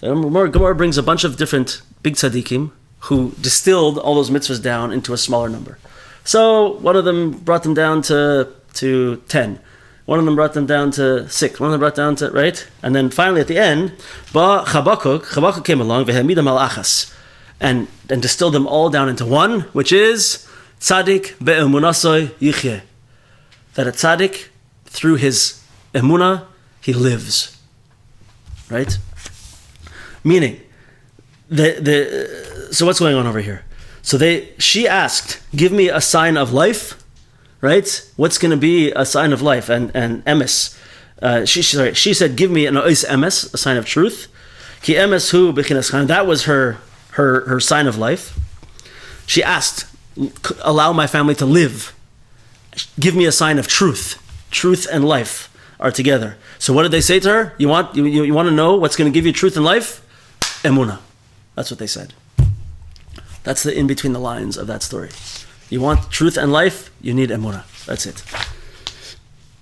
The Gemara brings a bunch of different big tzaddikim who distilled all those mitzvahs down into a smaller number. So one of them brought them down to 10. One of them brought them down to 6. One of them brought down to, right? And then finally at the end, Chabakuk came along, v'hamidam al achas, and distilled them all down into one, which is tzaddik be'emunasoi yichyeh. That a tzaddik, through his emunah, he lives. Right? Meaning, so what's going on over here? So she asked, give me a sign of life, right? What's going to be a sign of life? And emes, she said, give me an ois emes, a sign of truth. Ki emes hu b'chinas chaim. That was her sign of life. She asked, allow my family to live. Give me a sign of truth. Truth and life are together. So what did they say to her? You want to know what's going to give you truth and life? Emunah. That's what they said. That's the in between the lines of that story. You want truth and life? You need emunah. That's it.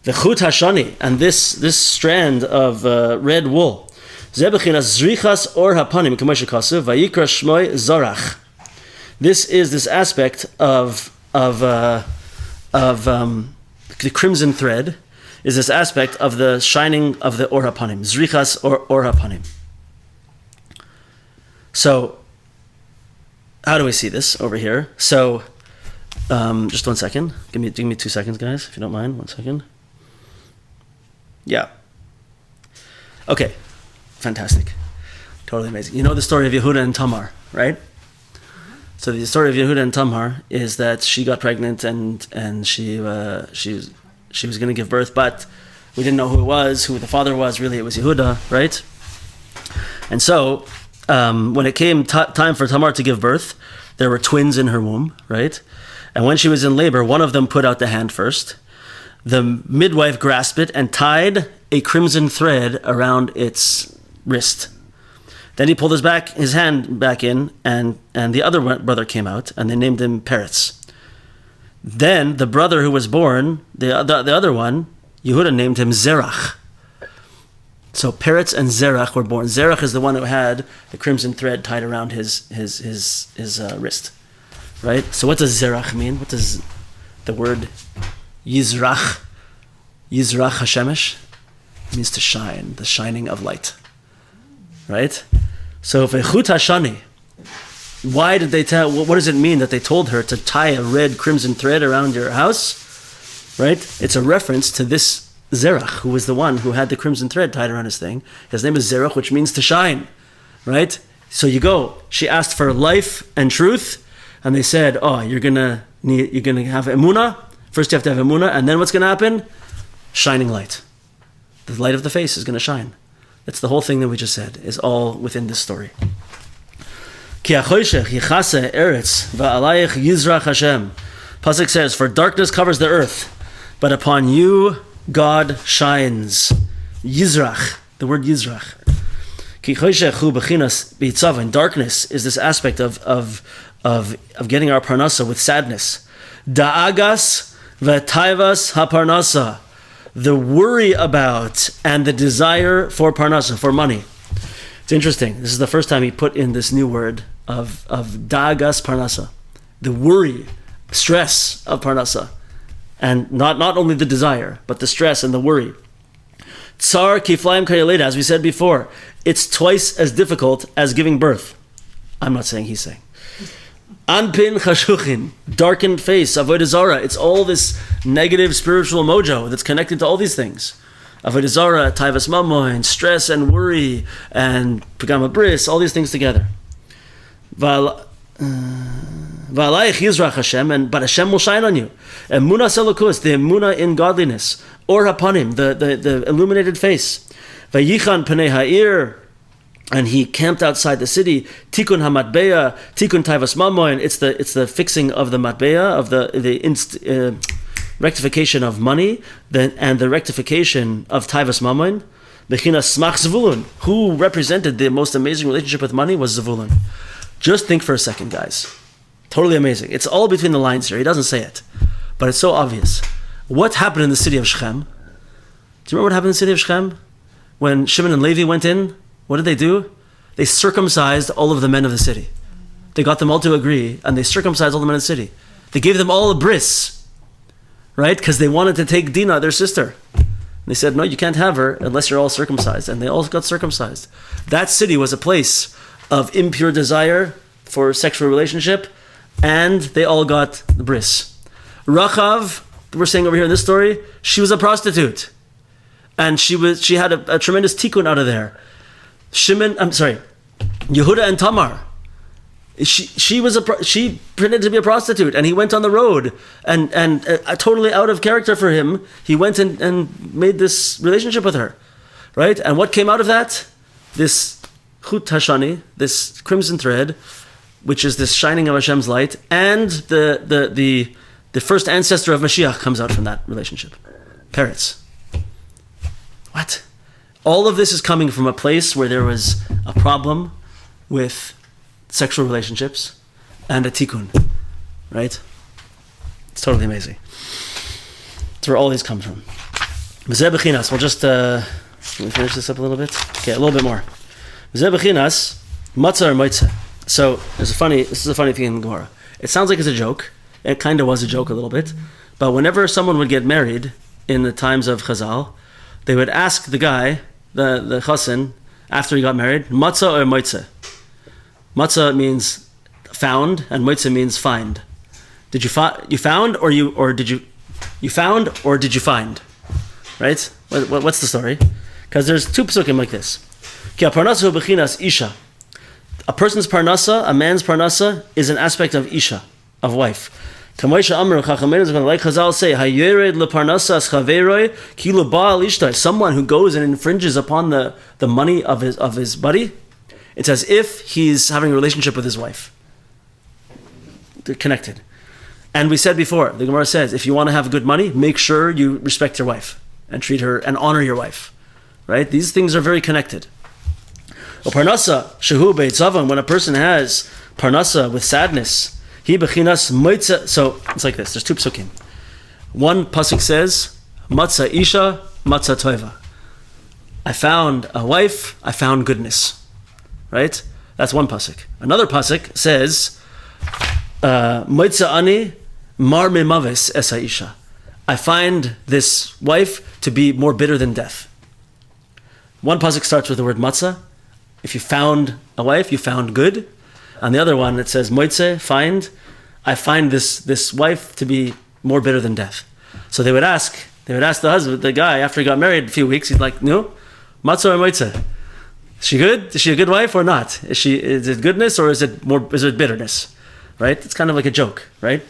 The chut hashani, and this strand of red wool. Zebechinas zrichas or hapanim k'moshe kasev vayikra shmoi zarach. This is this aspect of the crimson thread is this aspect of the shining of the or hapanim, zrichas or hapanim. So, how do we see this over here? So, just 1 second. Give me 2 seconds, guys, if you don't mind. 1 second. Yeah. Okay. Fantastic. Totally amazing. You know the story of Yehuda and Tamar, right? So the story of Yehuda and Tamar is that she got pregnant and she was going to give birth, but we didn't know who the father was. Really, it was Yehuda, right? And so when it came time for Tamar to give birth, there were twins in her womb, right? And when she was in labor, one of them put out the hand first. The midwife grasped it and tied a crimson thread around its wrist. Then he pulled his hand back in, and the other brother came out, and they named him Peretz. Then the brother who was born, the other one, Yehuda named him Zerach. So Peretz and Zerach were born. Zerach is the one who had the crimson thread tied around his wrist, right? So what does Zerach mean? What does the word Yizrach Hashemesh? It means to shine, the shining of light. Right? So Vechut Hashani, why did they tell, what does it mean that they told her to tie a red crimson thread around your house? Right? It's a reference to this Zerach, who was the one who had the crimson thread tied around his thing. His name is Zerach, which means to shine. Right? So she asked for life and truth, and they said, you're gonna have emunah. First you have to have emunah, and then what's gonna happen? Shining light. The light of the face is gonna shine. It's the whole thing that we just said, is all within this story. Pasuk says, for darkness covers the earth, but upon you God shines. Yizrach, the word Yizrach. And darkness is this aspect of getting our parnasa with sadness. Da'agas v'taivas haparnasa. The worry about and the desire for parnasa, for money. It's interesting. This is the first time he put in this new word of dagas parnasa. The worry, stress of parnasa. And not only the desire, but the stress and the worry. Tsar kiflaim kayaleda, as we said before, it's twice as difficult as giving birth. I'm not saying, he's saying. Anpin chashuchin, darkened face, avodah zara. It's all this negative spiritual mojo that's connected to all these things. Avodah zara, taivas mamoin, stress and worry, and pagama bris, all these things together. V'alayich yizrach Hashem, but Hashem will shine on you. Emuna selukus, the emuna in godliness. Or hapanim, the illuminated face. Vayichan panei ha'ir, and he camped outside the city. Tikun hamatbeya, tikun taivas mamoin. It's the fixing of the matbeya, of the rectification of money, and the rectification of taivas mamoin. Bechinas smach Zvulun, who represented the most amazing relationship with money was Zvulun. Just think for a second, guys. Totally amazing. It's all between the lines here. He doesn't say it, but it's so obvious. What happened in the city of Shechem? Do you remember what happened in the city of Shechem? When Shimon and Levi went in, what did they do? They circumcised all of the men of the city. They got them all to agree, and they circumcised all the men of the city. They gave them all a bris, right? Because they wanted to take Dinah, their sister. And they said, no, you can't have her unless you're all circumcised. And they all got circumcised. That city was a place of impure desire for sexual relationship, and they all got the bris. Rachav, we're saying over here in this story, she was a prostitute, and she had a tremendous tikkun out of there. Yehuda and Tamar, she pretended to be a prostitute, and he went on the road, and totally out of character for him, he went and made this relationship with her, right? And what came out of that? This chut hashani, this crimson thread, which is this shining of Hashem's light, and the first ancestor of Mashiach comes out from that relationship. Peretz. What? All of this is coming from a place where there was a problem with sexual relationships and a tikkun, right? It's totally amazing. That's where all these come from. B'zeh b'chinas. We'll just, can we finish this up a little bit? Okay, a little bit more. B'zeh b'chinas, matzah or moitzeh. So, this is a funny thing in Gemara. It sounds like it's a joke. It kind of was a joke a little bit. But whenever someone would get married in the times of Chazal, they would ask the guy, the chassan, after he got married, matzah or moitzeh. Matzah means found, and moitzeh means find. Did you found, or did you find? Right? What's the story? Because there's two psukim like this. Ki parnasa bechinas isha. A person's parnasa, a man's parnasa, is an aspect of isha, of wife. Like Chazal say, Hayered leparnasas chaveroi kilu ba'al ishtai. Someone who goes and infringes upon the money of his buddy, it's as if he's having a relationship with his wife. They're connected. And we said before, the Gemara says, if you want to have good money, make sure you respect your wife and treat her and honor your wife. Right? These things are very connected. Parnasa shehu beitzavan, when a person has parnasa with sadness, he bechinas moitza. So it's like this. There's two psukim. One pasuk says, "Matzah isha, matzah toiva." I found a wife. I found goodness. Right? That's one pasuk. Another pasuk says, "Moitza ani mar memaves esa isha." I find this wife to be more bitter than death. One pasuk starts with the word matzah. If you found a wife, you found good. On the other one, it says, moitze, find. I find this wife to be more bitter than death. So they would ask the husband, the guy, after he got married a few weeks, he's like, no, matzah or moitze? Is she good? Is she a good wife or not? Is it goodness or is it bitterness? Right? It's kind of like a joke, right?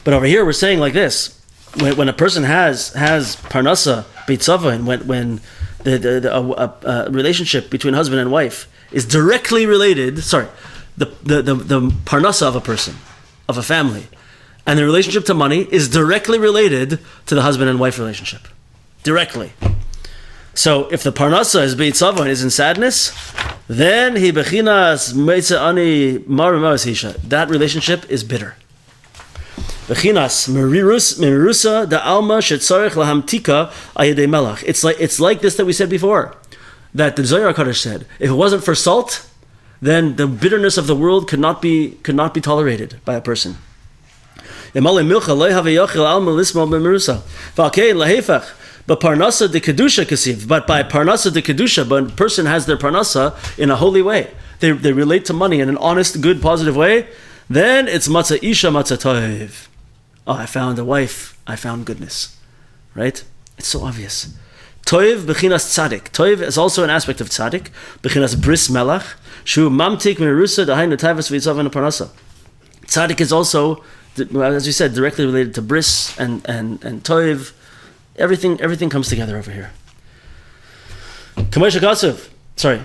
But over here, we're saying like this. When a person has parnasa, beitzava, and when the relationship between husband and wife is directly related, the parnasa of a person, of a family, and the relationship to money is directly related to the husband and wife relationship. Directly. So if the parnasa is beitzava and is in sadness, then he bechinas meitze ani mar hisha. That relationship is bitter. Bechinas memirusa da alma shetzarich lahamtika ayedei melach. It's like this that we said before, that the Zohar Kadosh said, if it wasn't for salt, then the bitterness of the world could not be tolerated by a person. But parnasa de kedusha kasiv. But by parnasa de kedusha, when a person has their parnasa in a holy way, they relate to money in an honest, good, positive way, then it's matzah isha, matzah toiv. Oh, I found a wife, I found goodness. Right? It's so obvious. Toiv bechinas tzadik. Toiv is also an aspect of tzadik. Bechinas bris melach. Shu mamtik mirusa dahainu tavas v'yitzav and parnasa. Tzadik is also, as we said, directly related to bris and toiv. Everything comes together over here. Kamei shekasev. Sorry.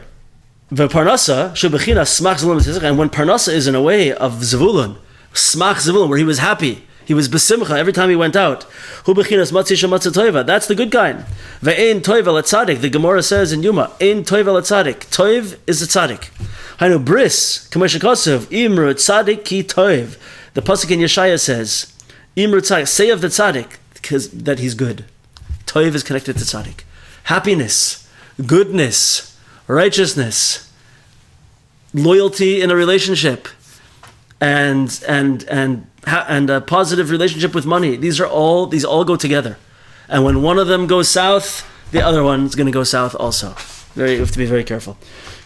V'parnasa shu bechinas smach zevulun v'tzitzach. And when parnasa is in a way of zevulun, smach zevulun, where he was happy, he was besimcha every time he went out. Hu bechinas matzisha matzah toiva. That's the good kind. Ve'ein toiv el tzaddik. The Gemara says in Yuma, ein toiv el tzaddik. Toiv is the tzaddik. Hainu bris kamei shekasev imru tzaddik ki toiv. The pasuk in Yeshaya says, imru tzaddik. Say of the tzaddik because that he's good. Toiv is connected to tzaddik. Happiness, goodness, righteousness, loyalty in a relationship, and a positive relationship with money. These all go together. And when one of them goes south, the other one's going to go south also. You have to be very careful.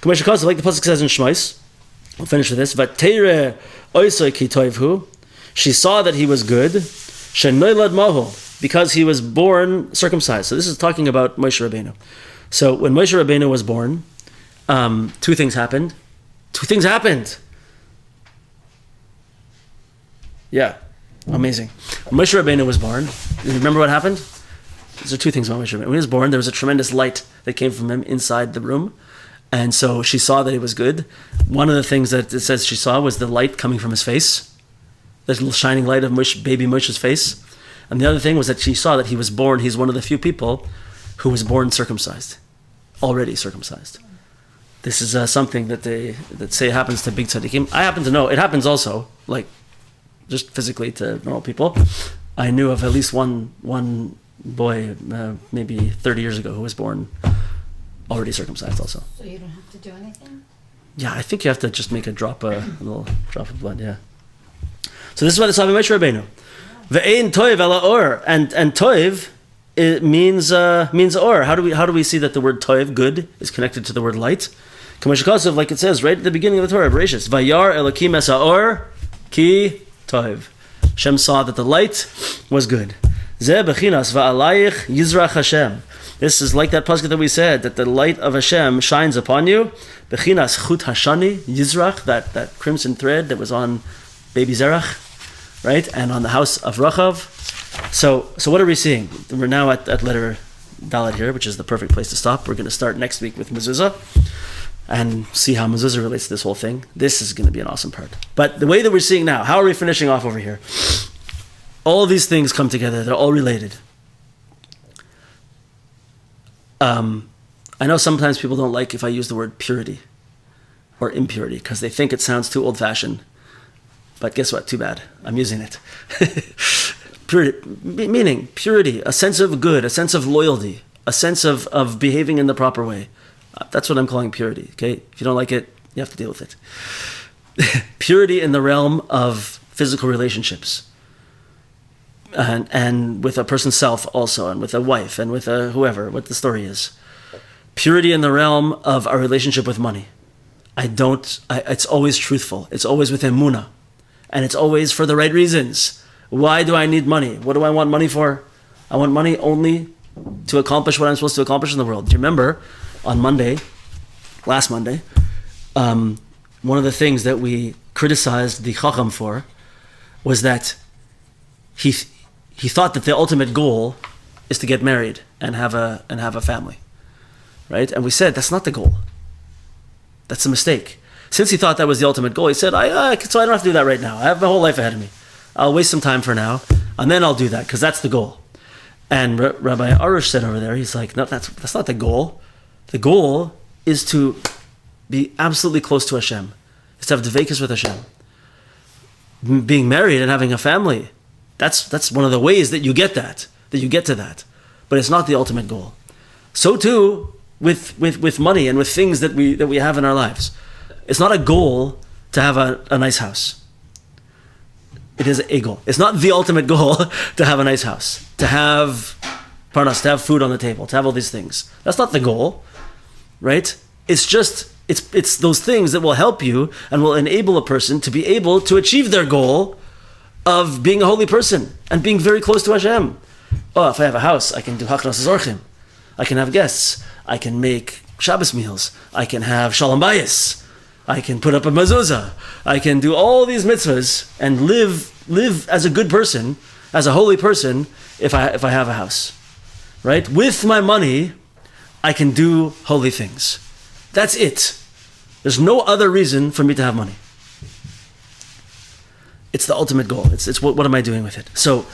Like the pasuk says in Shmais, we'll finish with this. Vateire oisoi ki toivhu. She saw that he was good. Shenoilad mahu, because he was born circumcised. So this is talking about Moshe Rabbeinu. So when Moshe Rabbeinu was born, two things happened. Yeah, amazing. When Moshe Rabbeinu was born, you remember what happened? These are two things about Moshe Rabbeinu. When he was born, there was a tremendous light that came from him inside the room. And so she saw that he was good. One of the things that it says she saw was the light coming from his face. The little shining light of baby Moshe's face. And the other thing was that she saw that he was born, he's one of the few people who was born circumcised. Already circumcised. This is something that say happens to big tzaddikim. I happen to know, it happens also, like, just physically to normal people. I knew of at least one boy, maybe 30 years ago, who was born already circumcised also. So you don't have to do anything? Yeah, I think you have to just make a little drop of blood, yeah. So this is what it's talking about Moshe Rabbeinu. Ve'ein toiv ela or, and toiv it means or. How do we see that the word toiv, good, is connected to the word light? Kamashikasav, like it says right at the beginning of the Torah, Bereshis, Vayar Elokim es ha'or ki toiv. Hashem saw that the light was good. Zeh bechinas va'alayich yizrach Hashem. This is like that pasuk that we said, that the light of Hashem shines upon you. Bechinas chut hashani yizrach, that crimson thread that was on baby Zerach, right, and on the house of Rachav. So what are we seeing? We're now at letter Dalet here, which is the perfect place to stop. We're going to start next week with mezuzah and see how mezuzah relates to this whole thing. This is going to be an awesome part. But the way that we're seeing now, how are we finishing off over here? All of these things come together. They're all related. I know sometimes people don't like if I use the word purity or impurity because they think it sounds too old-fashioned. But guess what? Too bad. I'm using it. Purity, meaning purity, a sense of good, a sense of loyalty, a sense of behaving in the proper way. That's what I'm calling purity, okay? If you don't like it, you have to deal with it. Purity in the realm of physical relationships. And with a person's self also, and with a wife, and with a whoever, what the story is. Purity in the realm of our relationship with money. It's always truthful. It's always with emunah. And it's always for the right reasons. Why do I need money? What do I want money for? I want money only to accomplish what I'm supposed to accomplish in the world. Do you remember on last Monday, one of the things that we criticized the Chacham for was that he thought that the ultimate goal is to get married and have a family, right? And we said that's not the goal. That's a mistake. Since he thought that was the ultimate goal, he said, so I don't have to do that right now. I have my whole life ahead of me. I'll waste some time for now, and then I'll do that, because that's the goal. And Rabbi Arush said over there, he's like, no, that's not the goal. The goal is to be absolutely close to Hashem. Is to have dveikus with Hashem. Being married and having a family, that's one of the ways that you get to that. But it's not the ultimate goal. So too with money and with things that we have in our lives. It's not a goal to have a nice house. It is a goal. It's not the ultimate goal to have a nice house, to have parnas, to have food on the table, to have all these things. That's not the goal, right? It's just, it's those things that will help you and will enable a person to be able to achieve their goal of being a holy person and being very close to Hashem. Oh, if I have a house, I can do hachnas zorchim. I can have guests. I can make Shabbos meals. I can have shalom bayis. I can put up a mezuzah. I can do all these mitzvahs and live as a good person, as a holy person, if I have a house, right? With my money, I can do holy things. That's it. There's no other reason for me to have money. It's the ultimate goal. It's what am I doing with it? So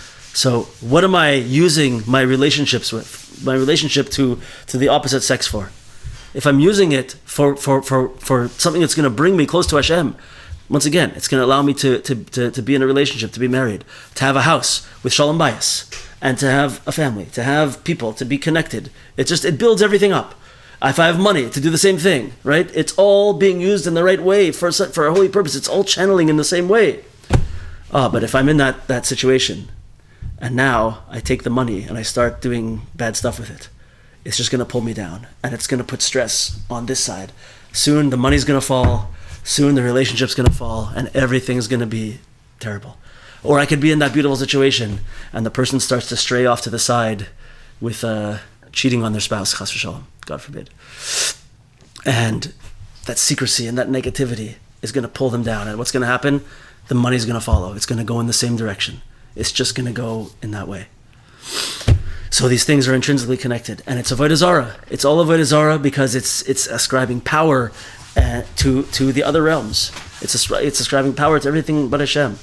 what am I using my relationships with? My relationship to the opposite sex for? If I'm using it for something that's going to bring me close to Hashem, once again, it's going to allow me to be in a relationship, to be married, to have a house with shalom bayis, and to have a family, to have people, to be connected. It builds everything up. If I have money, to do the same thing, right? It's all being used in the right way for a holy purpose. It's all channeling in the same way. But if I'm in that situation, and now I take the money and I start doing bad stuff with it, it's just going to pull me down, and it's going to put stress on this side. Soon the money's going to fall, soon the relationship's going to fall, and everything's going to be terrible. Or I could be in that beautiful situation, and the person starts to stray off to the side with cheating on their spouse, chas v'shalom, God forbid. And that secrecy and that negativity is going to pull them down, and what's going to happen? The money's going to follow. It's going to go in the same direction. It's just going to go in that way. So these things are intrinsically connected, and it's avodah zarah. It's all avodah zarah because it's ascribing power to the other realms. It's ascribing power to everything but Hashem.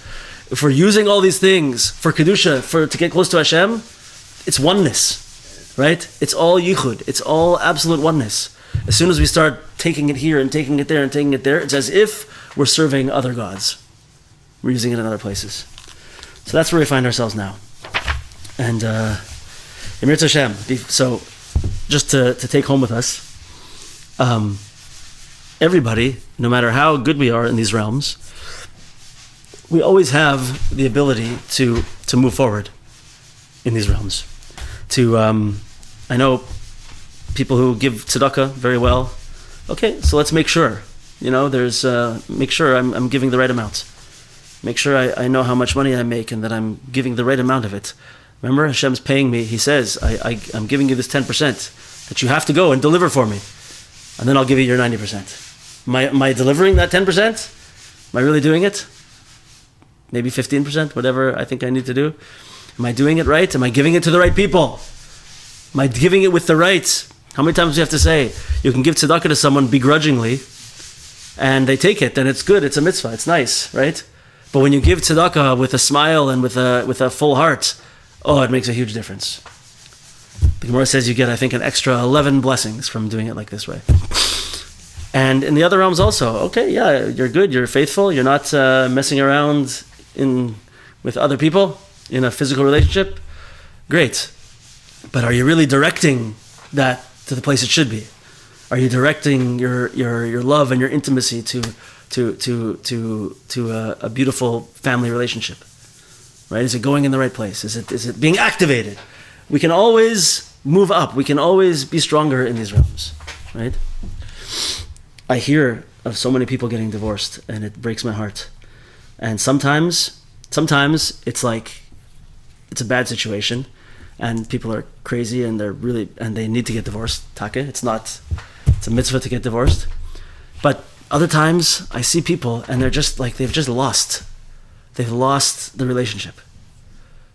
If we're using all these things for kedusha, to get close to Hashem, it's oneness, right? It's all yichud. It's all absolute oneness. As soon as we start taking it here and taking it there and taking it there, it's as if we're serving other gods. We're using it in other places. So that's where we find ourselves now. And Emir Hashem. So, just to take home with us, everybody, no matter how good we are in these realms, we always have the ability to move forward in these realms. I know people who give tzedakah very well. Okay, so let's make sure. Make sure I'm giving the right amount. Make sure I know how much money I make and that I'm giving the right amount of it. Remember, Hashem's paying me. He says, I'm giving you this 10% that you have to go and deliver for me. And then I'll give you your 90%. Am I delivering that 10%? Am I really doing it? Maybe 15%, whatever I think I need to do. Am I doing it right? Am I giving it to the right people? Am I giving it with the right? How many times do you have to say, you can give tzedakah to someone begrudgingly, and they take it, and it's good, it's a mitzvah, it's nice, right? But when you give tzedakah with a smile and with a full heart, it makes a huge difference. The Gemara says you get, I think, an extra 11 blessings from doing it like this way. And in the other realms also, okay, yeah, you're good, you're faithful, you're not messing around with other people in a physical relationship. Great. But are you really directing that to the place it should be? Are you directing your love and your intimacy to a beautiful family relationship? Right? Is it going in the right place? Is it being activated? We can always move up. We can always be stronger in these realms. Right? I hear of so many people getting divorced, and it breaks my heart. And sometimes it's like it's a bad situation, and people are crazy, and they need to get divorced. Taka, it's a mitzvah to get divorced. But other times I see people, and they're just like they've lost the relationship,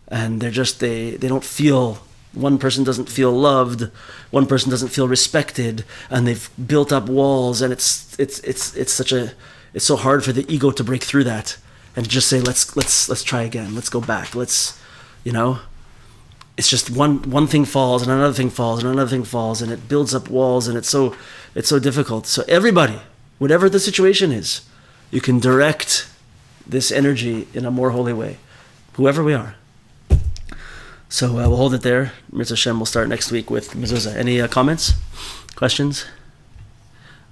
and they don't feel. One person doesn't feel loved, one person doesn't feel respected, and they've built up walls, and it's so hard for the ego to break through that and just say let's try again, let's go back, it's just one thing falls and another thing falls and another thing falls, and it builds up walls, and it's so difficult. So everybody, whatever the situation is, you can direct this energy in a more holy way, whoever we are. So we'll hold it there. Mitzvah Hashem will start next week with mezuzah. Any comments, questions,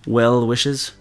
well wishes?